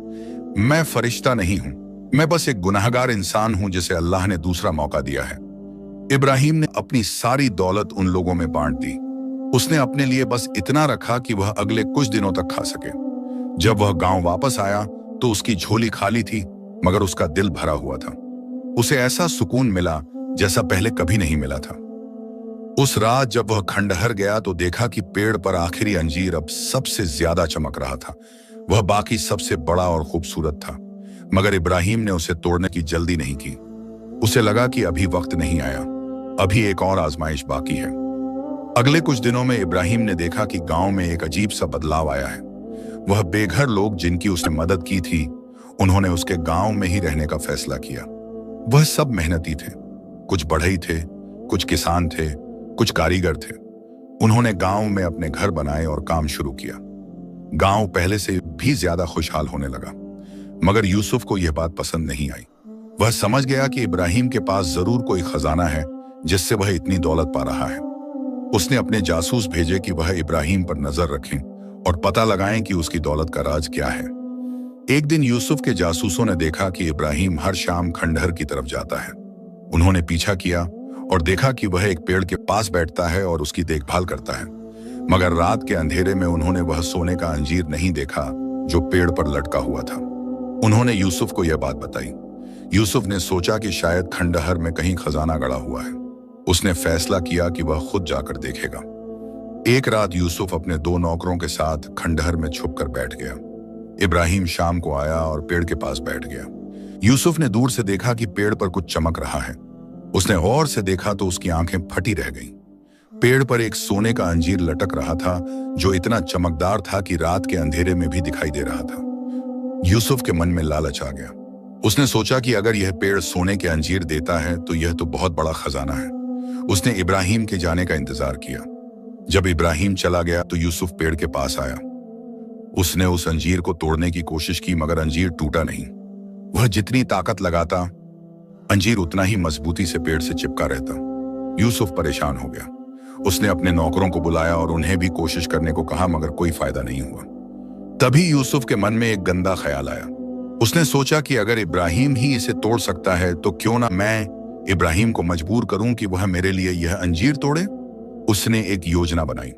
A: मैं फरिश्ता नहीं हूं, मैं बस एक गुनाहगार इंसान हूं जिसे अल्लाह ने दूसरा मौका दिया है। इब्राहिम ने अपनी सारी दौलत उन लोगों में बांट दी। उसने अपने लिए बस इतना रखा कि वह अगले कुछ दिनों तक खा सके। जब वह गांव वापस आया तो उसकी झोली खाली थी, मगर उसका दिल भरा हुआ था। उसे ऐसा सुकून मिला जैसा पहले कभी नहीं मिला था। उस रात जब वह खंडहर गया तो देखा कि पेड़ पर आखिरी अंजीर अब सबसे ज्यादा चमक रहा था। वह बाकी सबसे बड़ा और खूबसूरत था, मगर इब्राहिम ने उसे तोड़ने की जल्दी नहीं की। उसे लगा कि अभी वक्त नहीं आया, अभी एक और आजमाइश बाकी है। अगले कुछ दिनों में इब्राहिम ने देखा कि गांव में एक अजीब सा बदलाव आया है। वह बेघर लोग जिनकी उसने मदद की थी, उन्होंने उसके गांव में ही रहने का फैसला किया। वह सब मेहनती थे, कुछ बढ़ई थे, कुछ किसान थे, कुछ कारीगर थे। उन्होंने गांव में अपने घर बनाए और काम शुरू किया। गांव पहले से भी ज्यादा खुशहाल होने लगा, मगर यूसुफ को यह बात पसंद नहीं आई। वह समझ गया कि इब्राहिम के पास जरूर कोई खजाना है जिससे वह इतनी दौलत पा रहा है। उसने अपने जासूस भेजे कि वह इब्राहिम पर नजर रखें और पता लगाएं कि उसकी दौलत का राज क्या है। एक दिन यूसुफ के जासूसों ने देखा कि इब्राहिम हर शाम खंडहर की तरफ जाता है। उन्होंने पीछा किया और देखा कि वह एक पेड़ के पास बैठता है और उसकी देखभाल करता है, मगर रात के अंधेरे में उन्होंने वह सोने का अंजीर नहीं देखा जो पेड़ पर लटका हुआ था। उन्होंने यूसुफ को यह बात बताई। यूसुफ ने सोचा कि शायद खंडहर में कहीं खजाना गड़ा हुआ है। उसने फैसला किया कि वह खुद जाकर देखेगा। एक रात यूसुफ अपने 2 नौकरों के साथ खंडहर में छुपकर बैठ गया। इब्राहिम शाम को आया और पेड़ के पास बैठ गया। यूसुफ ने दूर से देखा कि पेड़ पर कुछ चमक रहा है। उसने गौर से देखा तो उसकी आंखें फटी रह गईं। पेड़ पर एक सोने का अंजीर लटक रहा था जो इतना चमकदार था कि रात के अंधेरे में भी दिखाई दे रहा था। यूसुफ के मन में लालच आ गया। उसने सोचा कि अगर यह पेड़ सोने के अंजीर देता है तो यह तो बहुत बड़ा खजाना है। उसने इब्राहिम के जाने का इंतजार किया। जब इब्राहिम चला गया तो यूसुफ पेड़ के पास आया। उसने उस अंजीर को तोड़ने की कोशिश की, मगर अंजीर टूटा नहीं। वह जितनी ताकत लगाता, अंजीर उतना ही मजबूती से पेड़ से चिपका रहता। यूसुफ परेशान हो गया। उसने अपने नौकरों को बुलाया और उन्हें भी कोशिश करने को कहा, मगर कोई फायदा नहीं हुआ। तभी यूसुफ के मन में एक गंदा ख्याल आया। उसने सोचा कि अगर इब्राहिम ही इसे तोड़ सकता है तो क्यों ना मैं इब्राहिम को मजबूर करूं कि वह मेरे लिए यह अंजीर तोड़े। उसने एक योजना बनाई।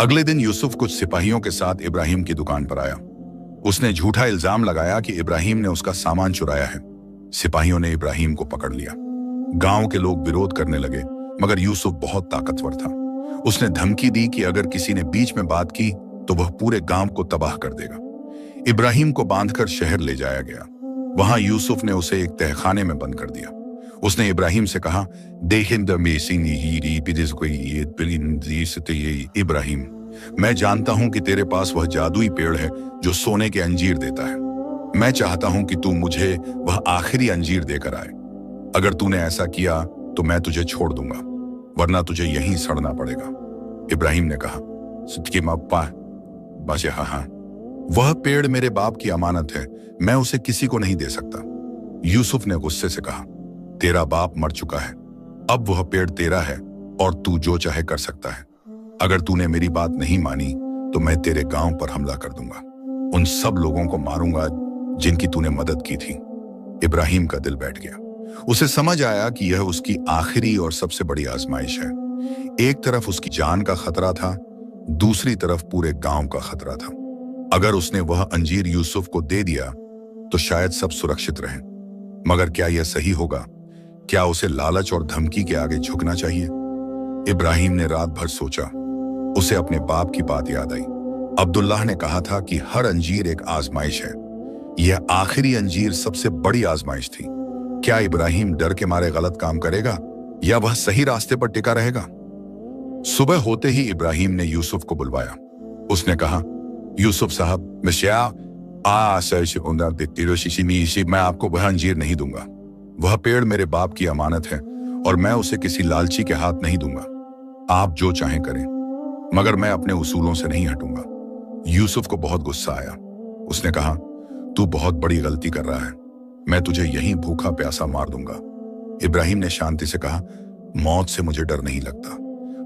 A: अगले दिन यूसुफ कुछ सिपाहियों के साथ इब्राहिम की दुकान पर आया। उसने झूठा इल्जाम लगाया कि इब्राहिम ने उसका सामान चुराया है। सिपाहियों ने इब्राहिम को पकड़ लिया। गांव के लोग विरोध करने लगे, मगर यूसुफ बहुत ताकतवर था। उसने धमकी दी कि अगर किसी ने बीच में बात की तो वह पूरे गांव को तबाह कर देगा। इब्राहिम को बांधकर शहर ले जाया गया। वहां यूसुफ ने उसे एक तहखाने में बंद कर दिया। उसने इब्राहिम से कहा, इब्राहिम, मैं जानता हूं कि तेरे पास वह जादुई पेड़ है जो सोने के अंजीर देता है। मैं चाहता हूं कि तू मुझे वह आखिरी अंजीर देकर आए। अगर तूने ऐसा किया तो मैं तुझे छोड़ दूंगा, वरना तुझे यहीं सड़ना पड़ेगा। इब्राहिम ने कहा, हाँ, वह पेड़ मेरे बाप की अमानत है, मैं उसे किसी को नहीं दे सकता। यूसुफ ने गुस्से से कहा, तेरा बाप मर चुका है, अब वह पेड़ तेरा है और तू जो चाहे कर सकता है। अगर तूने मेरी बात नहीं मानी तो मैं तेरे गांव पर हमला कर दूंगा। उन सब लोगों को मारूंगा जिनकी तूने मदद की थी। इब्राहिम का दिल बैठ गया। उसे समझ आया कि यह उसकी आखिरी और सबसे बड़ी आजमाइश है। एक तरफ उसकी जान का खतरा था, दूसरी तरफ पूरे गांव का खतरा था। अगर उसने वह अंजीर यूसुफ को दे दिया तो शायद सब सुरक्षित रहें, मगर क्या यह सही होगा? क्या उसे लालच और धमकी के आगे झुकना चाहिए? इब्राहिम ने रात भर सोचा। उसे अपने बाप की बात याद आई। अब्दुल्लाह ने कहा था कि हर अंजीर एक आजमाइश है। यह आखिरी अंजीर सबसे बड़ी आजमाइश थी। क्या इब्राहिम डर के मारे गलत काम करेगा या वह सही रास्ते पर टिका रहेगा? सुबह होते ही इब्राहिम ने यूसुफ को बुलवाया। उसने कहा, यूसुफ साहब, मैं आपको वह अंजीर नहीं दूंगा। वह पेड़ मेरे बाप की अमानत है और मैं उसे किसी लालची के हाथ नहीं दूंगा। आप जो चाहें करें, मगर मैं अपने उसूलों से नहीं हटूंगा। यूसुफ को बहुत गुस्सा आया। उसने कहा, तू बहुत बड़ी गलती कर रहा है, मैं तुझे यहीं भूखा प्यासा मार दूंगा। इब्राहिम ने शांति से कहा, मौत से मुझे डर नहीं लगता,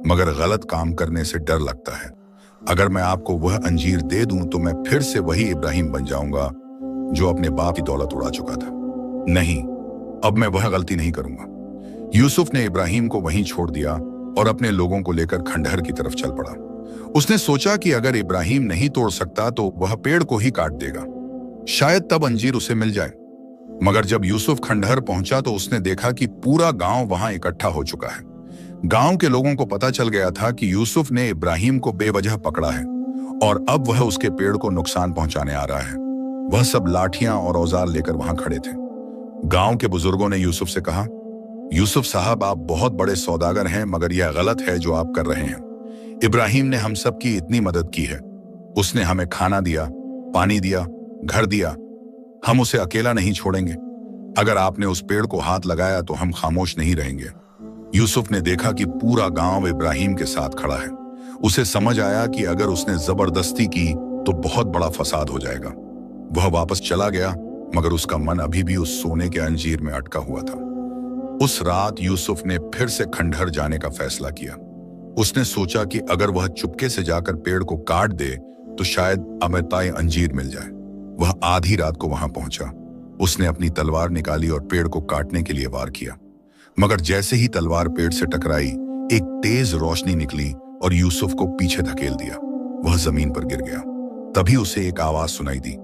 A: मगर गलत काम करने से डर लगता है। अगर मैं आपको वह अंजीर दे दूं तो मैं फिर से वही इब्राहिम बन जाऊंगा जो अपने बाप की दौलत उड़ा चुका था। नहीं, अब मैं वह गलती नहीं करूंगा। यूसुफ ने इब्राहिम को वहीं छोड़ दिया और अपने लोगों को लेकर खंडहर की तरफ चल पड़ा। उसने सोचा कि अगर इब्राहिम नहीं तोड़ सकता तो वह पेड़ को ही काट देगा, शायद तब अंजीर उसे मिल जाए। मगर जब यूसुफ खंडहर पहुंचा तो उसने देखा कि पूरा गांव वहां इकट्ठा हो चुका है। गांव के लोगों को पता चल गया था कि यूसुफ ने इब्राहिम को बेवजह पकड़ा है और अब वह उसके पेड़ को नुकसान पहुंचाने आ रहा है। वह सब लाठियां और औजार लेकर वहां खड़े थे। गांव के बुजुर्गों ने यूसुफ से कहा, यूसुफ साहब, आप बहुत बड़े सौदागर हैं, मगर यह गलत है जो आप कर रहे हैं। इब्राहिम ने हम सब की इतनी मदद की है। उसने हमें खाना दिया, पानी दिया, घर दिया। हम उसे अकेला नहीं छोड़ेंगे। अगर आपने उस पेड़ को हाथ लगाया तो हम खामोश नहीं रहेंगे। यूसुफ ने देखा कि पूरा गांव इब्राहिम के साथ खड़ा है। उसे समझ आया कि अगर उसने जबरदस्ती की तो बहुत बड़ा फसाद हो जाएगा। वह वापस चला गया, मगर उसका मन अभी भी उस सोने के अंजीर में अटका हुआ था। उस रात यूसुफ ने फिर से खंडहर जाने का फैसला किया। उसने सोचा कि अगर वह चुपके से जाकर पेड़ को काट दे तो शायद अमरताई अंजीर मिल जाए। वह आधी रात को वहां पहुंचा। उसने अपनी तलवार निकाली और पेड़ को काटने के लिए वार किया, मगर जैसे ही तलवार पेड़ से टकराई, एक तेज रोशनी निकली और यूसुफ को पीछे धकेल दिया। वह जमीन पर गिर गया। तभी उसे एक आवाज सुनाई दी।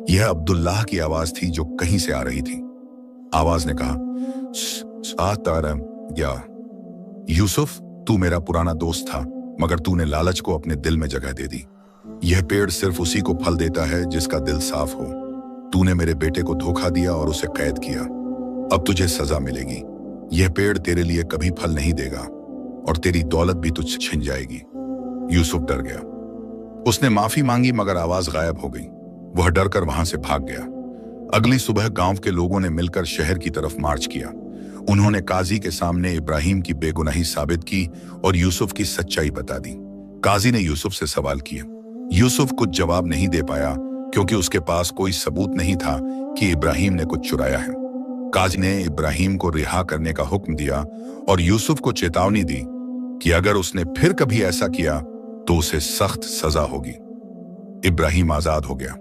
A: यह अब्दुल्लाह की आवाज थी जो कहीं से आ रही थी। आवाज ने कहा, या यूसुफ, तू मेरा पुराना दोस्त था, मगर तूने लालच को अपने दिल में जगह दे दी। यह पेड़ सिर्फ उसी को फल देता है जिसका दिल साफ हो। तूने मेरे बेटे को धोखा दिया और उसे कैद किया। अब तुझे सजा मिलेगी। यह पेड़ तेरे लिए कभी फल नहीं देगा और तेरी दौलत भी तुझसे छिन जाएगी। यूसुफ डर गया। उसने माफी मांगी, मगर आवाज गायब हो गई। वह डरकर वहां से भाग गया। अगली सुबह गांव के लोगों ने मिलकर शहर की तरफ मार्च किया। उन्होंने काजी के सामने इब्राहिम की बेगुनाही साबित की और यूसुफ की सच्चाई बता दी। काजी ने यूसुफ से सवाल किए। यूसुफ कुछ जवाब नहीं दे पाया, क्योंकि उसके पास कोई सबूत नहीं था कि इब्राहिम ने कुछ चुराया है। काजी ने इब्राहिम को रिहा करने का हुक्म दिया और यूसुफ को चेतावनी दी कि अगर उसने फिर कभी ऐसा किया तो उसे सख्त सजा होगी। इब्राहिम आजाद हो गया।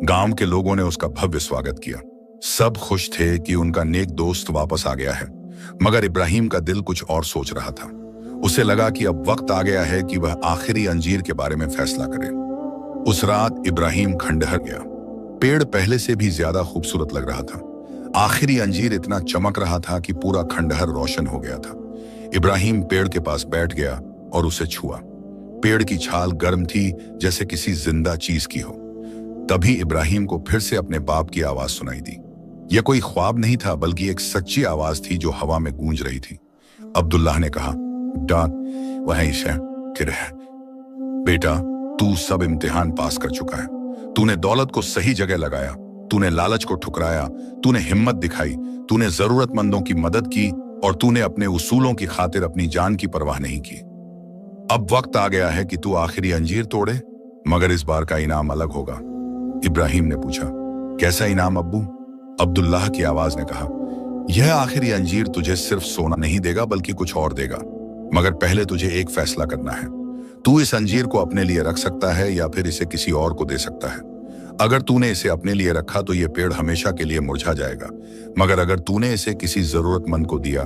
A: गांव के लोगों ने उसका भव्य स्वागत किया। सब खुश थे कि उनका नेक दोस्त वापस आ गया है, मगर इब्राहिम का दिल कुछ और सोच रहा था। उसे लगा कि अब वक्त आ गया है कि वह आखिरी अंजीर के बारे में फैसला करे। उस रात इब्राहिम खंडहर गया। पेड़ पहले से भी ज्यादा खूबसूरत लग रहा था। आखिरी अंजीर इतना चमक रहा था कि पूरा खंडहर रोशन हो गया था। इब्राहिम पेड़ के पास बैठ गया और उसे छुआ। पेड़ की छाल गर्म थी, जैसे किसी जिंदा चीज की हो। तभी इब्राहिम को फिर से अपने बाप की आवाज सुनाई दी। यह कोई ख्वाब नहीं था, बल्कि एक सच्ची आवाज थी जो हवा में गूंज रही थी। अब्दुल्लाह ने कहा, बेटा, तू सब इम्तिहान पास कर चुका है। तूने दौलत को सही जगह लगाया, तूने लालच को ठुकराया, तूने हिम्मत दिखाई, तूने जरूरतमंदों की मदद की और तूने अपने उसूलों की खातिर अपनी जान की परवाह नहीं की। अब वक्त आ गया है कि तू आखिरी अंजीर तोड़े, मगर इस बार का इनाम अलग होगा। इब्राहिम ने पूछा, कैसा इनाम अब्बू? अब्दुल्लाह की आवाज ने कहा, यह आखिरी अंजीर तुझे सिर्फ सोना नहीं देगा, बल्कि कुछ और देगा। मगर पहले तुझे एक फैसला करना है। तू इस अंजीर को अपने लिए रख सकता है या फिर इसे किसी और को दे सकता है। अगर तूने इसे अपने लिए रखा तो यह पेड़ हमेशा के लिए मुरझा जाएगा, मगर अगर तूने इसे किसी जरूरतमंद को दिया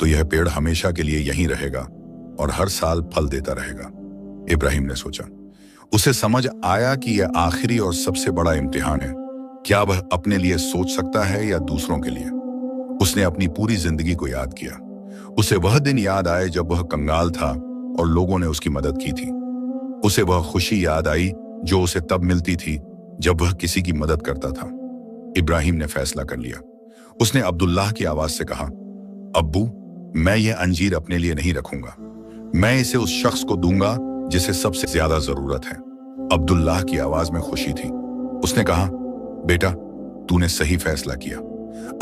A: तो यह पेड़ हमेशा के लिए यहीं रहेगा और हर साल फल देता रहेगा। इब्राहिम ने सोचा। उसे समझ आया कि यह आखिरी और सबसे बड़ा इम्तिहान है। क्या वह अपने लिए सोच सकता है या दूसरों के लिए? उसने अपनी पूरी जिंदगी को याद किया। उसे वह दिन याद आए जब वह कंगाल था और लोगों ने उसकी मदद की थी। उसे वह खुशी याद आई जो उसे तब मिलती थी जब वह किसी की मदद करता था। इब्राहिम ने फैसला कर लिया। उसने अब्दुल्लाह की आवाज से कहा, अब्बू, मैं यह अंजीर अपने लिए नहीं रखूंगा। मैं इसे उस शख्स को दूंगा जिसे सबसे ज्यादा जरूरत है। अब्दुल्लाह की आवाज में खुशी थी। उसने कहा, बेटा, तूने सही फैसला किया।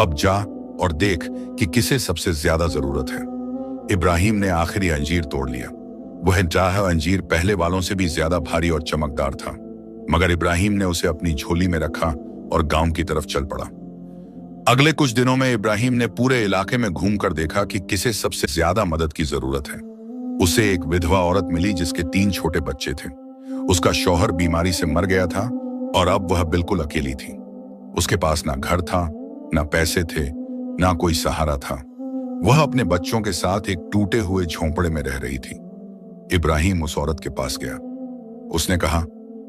A: अब जा और देख कि किसे सबसे ज्यादा जरूरत है। इब्राहिम ने आखिरी अंजीर तोड़ लिया। वह चाहा अंजीर पहले वालों से भी ज्यादा भारी और चमकदार था, मगर इब्राहिम ने उसे अपनी झोली में रखा और गांव की तरफ चल पड़ा। अगले कुछ दिनों में इब्राहिम ने पूरे इलाके में घूमकर देखा कि किसे सबसे ज्यादा मदद की जरूरत है। उसे एक विधवा औरत मिली जिसके 3 छोटे बच्चे थे। उसका शौहर बीमारी से मर गया था और अब वह बिल्कुल अकेली थी। उसके पास ना घर था, ना पैसे थे, ना कोई सहारा था। वह अपने बच्चों के साथ एक टूटे हुए झोंपड़े में रह रही थी। इब्राहिम उस औरत के पास गया। उसने कहा,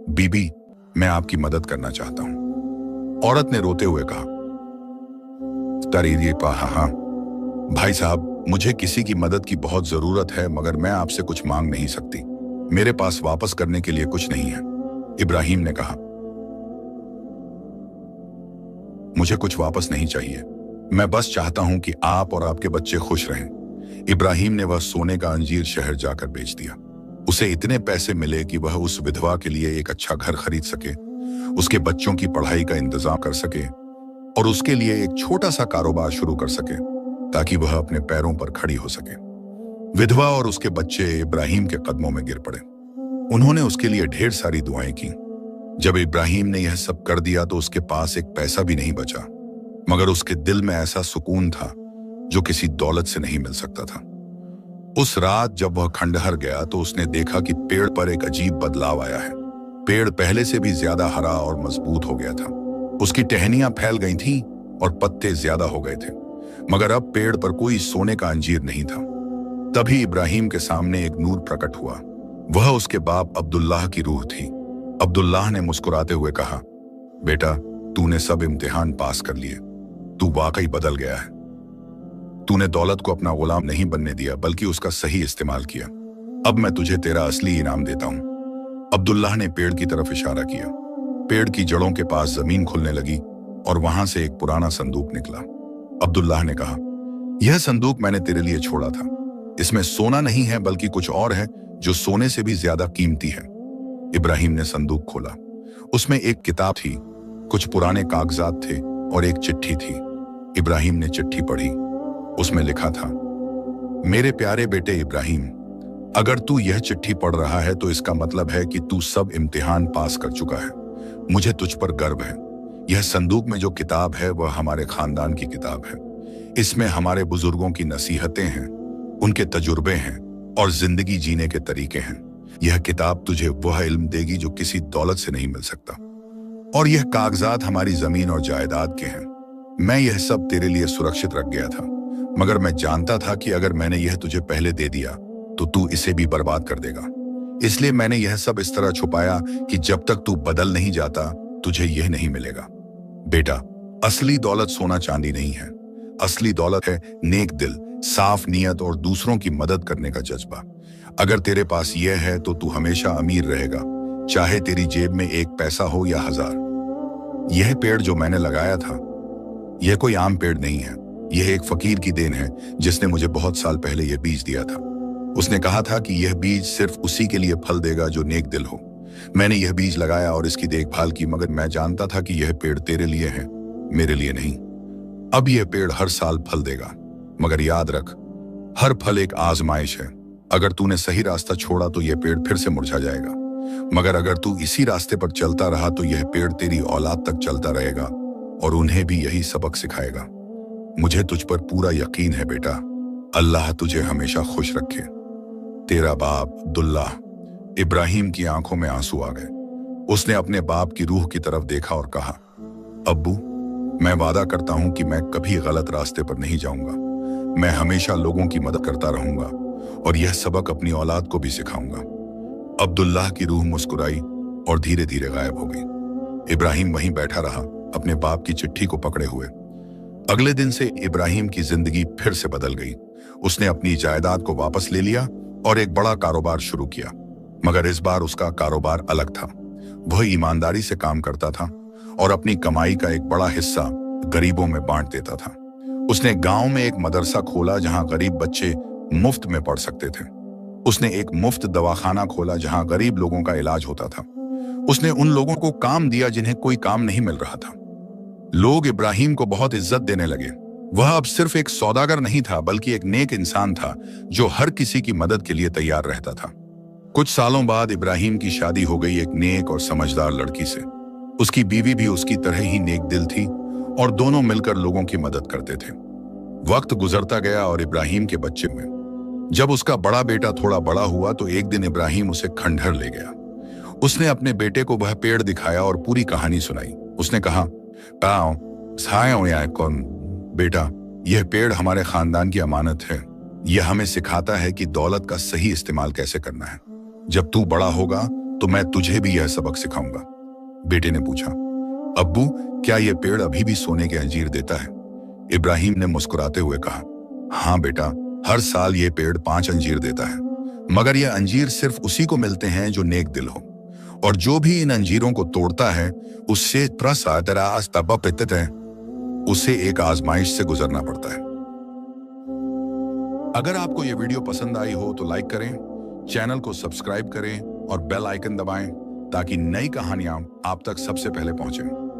A: बीबी, मैं आपकी मदद करना चाहता हूं। औरत ने रोते हुए कहा, हाँ भाई साहब, मुझे किसी की मदद की बहुत जरूरत है, मगर मैं आपसे कुछ मांग नहीं सकती। मेरे पास वापस करने के लिए कुछ नहीं है। इब्राहिम ने कहा, मुझे कुछ वापस नहीं चाहिए, मैं बस चाहता हूं कि आप और आपके बच्चे खुश रहें। इब्राहिम ने वह सोने का अंजीर शहर जाकर बेच दिया। उसे इतने पैसे मिले कि वह उस विधवा के लिए एक अच्छा घर खरीद सके, उसके बच्चों की पढ़ाई का इंतजाम कर सके और उसके लिए एक छोटा सा कारोबार शुरू कर सके ताकि वह अपने पैरों पर खड़ी हो सके। विधवा और उसके बच्चे इब्राहिम के कदमों में गिर पड़े। उन्होंने उसके लिए ढेर सारी दुआएं की। जब इब्राहिम ने यह सब कर दिया तो उसके पास एक पैसा भी नहीं बचा, मगर उसके दिल में ऐसा सुकून था जो किसी दौलत से नहीं मिल सकता था। उस रात जब वह खंडहर गया तो उसने देखा कि पेड़ पर एक अजीब बदलाव आया है। पेड़ पहले से भी ज्यादा हरा और मजबूत हो गया था। उसकी टहनियां फैल गई थीं और पत्ते ज्यादा हो गए थे, मगर अब पेड़ पर कोई सोने का अंजीर नहीं था। तभी इब्राहिम के सामने एक नूर प्रकट हुआ। वह उसके बाप अब्दुल्लाह की रूह थी। अब्दुल्लाह ने मुस्कुराते हुए कहा, बेटा, तूने सब इम्तिहान पास कर लिए, तू वाकई बदल गया है। तूने दौलत को अपना गुलाम नहीं बनने दिया बल्कि उसका सही इस्तेमाल किया। अब मैं तुझे तेरा असली इनाम देता हूं। अब्दुल्लाह ने पेड़ की तरफ इशारा किया। पेड़ की जड़ों के पास जमीन खुलने लगी और वहां से एक पुराना संदूक निकला। अब्दुल्लाह ने कहा, यह संदूक मैंने तेरे लिए छोड़ा था। इसमें सोना नहीं है बल्कि कुछ और है जो सोने से भी ज्यादा कीमती है। इब्राहिम ने संदूक खोला। उसमें एक किताब थी, कुछ पुराने कागजात थे और एक चिट्ठी थी। इब्राहिम ने चिट्ठी पढ़ी। उसमें लिखा था, मेरे प्यारे बेटे इब्राहिम, अगर तू यह चिट्ठी पढ़ रहा है तो इसका मतलब है कि तू सब इम्तिहान पास कर चुका है। मुझे तुझ पर गर्व है। यह संदूक में जो किताब है वह हमारे खानदान की किताब है। इसमें हमारे बुजुर्गों की नसीहतें हैं, उनके तजुर्बे हैं और जिंदगी जीने के तरीके हैं। यह किताब तुझे वह इल्म देगी जो किसी दौलत से नहीं मिल सकता। और यह कागजात हमारी जमीन और जायदाद के हैं। मैं यह सब तेरे लिए सुरक्षित रख गया था, मगर मैं जानता था कि अगर मैंने यह तुझे पहले दे दिया तो तू इसे भी बर्बाद कर देगा। इसलिए मैंने यह सब इस तरह छुपाया कि जब तक तू बदल नहीं जाता तुझे यह नहीं मिलेगा। बेटा, असली दौलत सोना चांदी नहीं है। असली दौलत है नेक दिल, साफ नीयत और दूसरों की मदद करने का जज्बा। अगर तेरे पास यह है तो तू हमेशा अमीर रहेगा, चाहे तेरी जेब में एक पैसा हो या 1000। यह पेड़ जो मैंने लगाया था, यह कोई आम पेड़ नहीं है। यह एक फकीर की देन है जिसने मुझे बहुत साल पहले यह बीज दिया था। उसने कहा था कि यह बीज सिर्फ उसी के लिए फल देगा जो नेक दिल हो। मैंने यह बीज लगाया और इसकी देखभाल की, मगर मैं जानता था कि यह पेड़ तेरे लिए है, मेरे लिए नहीं। अब यह पेड़ हर साल फल देगा, मगर याद रख, हर फल एक आजमाइश है। अगर तूने सही रास्ता छोड़ा तो यह पेड़ फिर से मुरझा जाएगा, मगर अगर तू इसी रास्ते पर चलता रहा तो यह पेड़ तेरी औलाद तक चलता रहेगा और उन्हें भी यही सबक सिखाएगा। मुझे तुझ पर पूरा यकीन है बेटा। अल्लाह तुझे हमेशा खुश रखे। तेरा बाप अब्दुल्लाह। इब्राहिम की आंखों में आंसू आ गए। उसने अपने बाप की रूह की तरफ देखा और कहा, अब्बू, मैं वादा करता हूं कि मैं कभी गलत रास्ते पर नहीं जाऊंगा। मैं हमेशा लोगों की मदद करता रहूंगा और यह सबक अपनी औलाद को भी सिखाऊंगा। अब्दुल्लाह की रूह मुस्कुराई और धीरे धीरे गायब हो गई। इब्राहिम वहीं बैठा रहा, अपने बाप की चिट्ठी को पकड़े हुए। अगले दिन से इब्राहिम की जिंदगी फिर से बदल गई। उसने अपनी जायदाद को वापस ले लिया और एक बड़ा कारोबार शुरू किया, मगर इस बार उसका कारोबार अलग था। वह ईमानदारी से काम करता था और अपनी कमाई का एक बड़ा हिस्सा गरीबों में बांट देता था। उसने गांव में एक मदरसा खोला जहां गरीब बच्चे मुफ्त में पढ़ सकते थे। उसने एक मुफ्त दवाखाना खोला जहां गरीब लोगों का इलाज होता था। उसने उन लोगों को काम दिया जिन्हें कोई काम नहीं मिल रहा था। लोग इब्राहिम को बहुत इज्जत देने लगे। वह अब सिर्फ एक सौदागर नहीं था बल्कि एक नेक इंसान था जो हर किसी की मदद के लिए तैयार रहता था। कुछ सालों बाद इब्राहिम की शादी हो गई एक नेक और समझदार लड़की से। उसकी बीवी भी उसकी तरह ही नेक दिल थी और दोनों मिलकर लोगों की मदद करते थे। वक्त गुजरता गया और इब्राहिम के बच्चे हुए। जब उसका बड़ा बेटा थोड़ा बड़ा हुआ तो एक दिन इब्राहिम उसे खंडहर ले गया। उसने अपने बेटे को वह पेड़ दिखाया और पूरी कहानी सुनाई। उसने कहा, कौन बेटा, यह पेड़ हमारे खानदान की अमानत है। यह हमें सिखाता है कि दौलत का सही इस्तेमाल कैसे करना है। जब तू बड़ा होगा तो मैं तुझे भी यह सबक सिखाऊंगा। बेटे ने पूछा, अब्बू, क्या यह पेड़ अभी भी सोने के अंजीर देता है? इब्राहिम ने मुस्कुराते हुए कहा, हाँ बेटा, हर साल यह पेड़ 5 अंजीर देता है, मगर यह अंजीर सिर्फ उसी को मिलते हैं जो नेक दिल हो। और जो भी इन अंजीरों को तोड़ता है उससे उसे एक आजमाइश से गुजरना पड़ता है। अगर आपको यह वीडियो पसंद आई हो तो लाइक करें, चैनल को सब्सक्राइब करें और बेल आइकन दबाएं ताकि नई कहानियां आप तक सबसे पहले पहुंचें।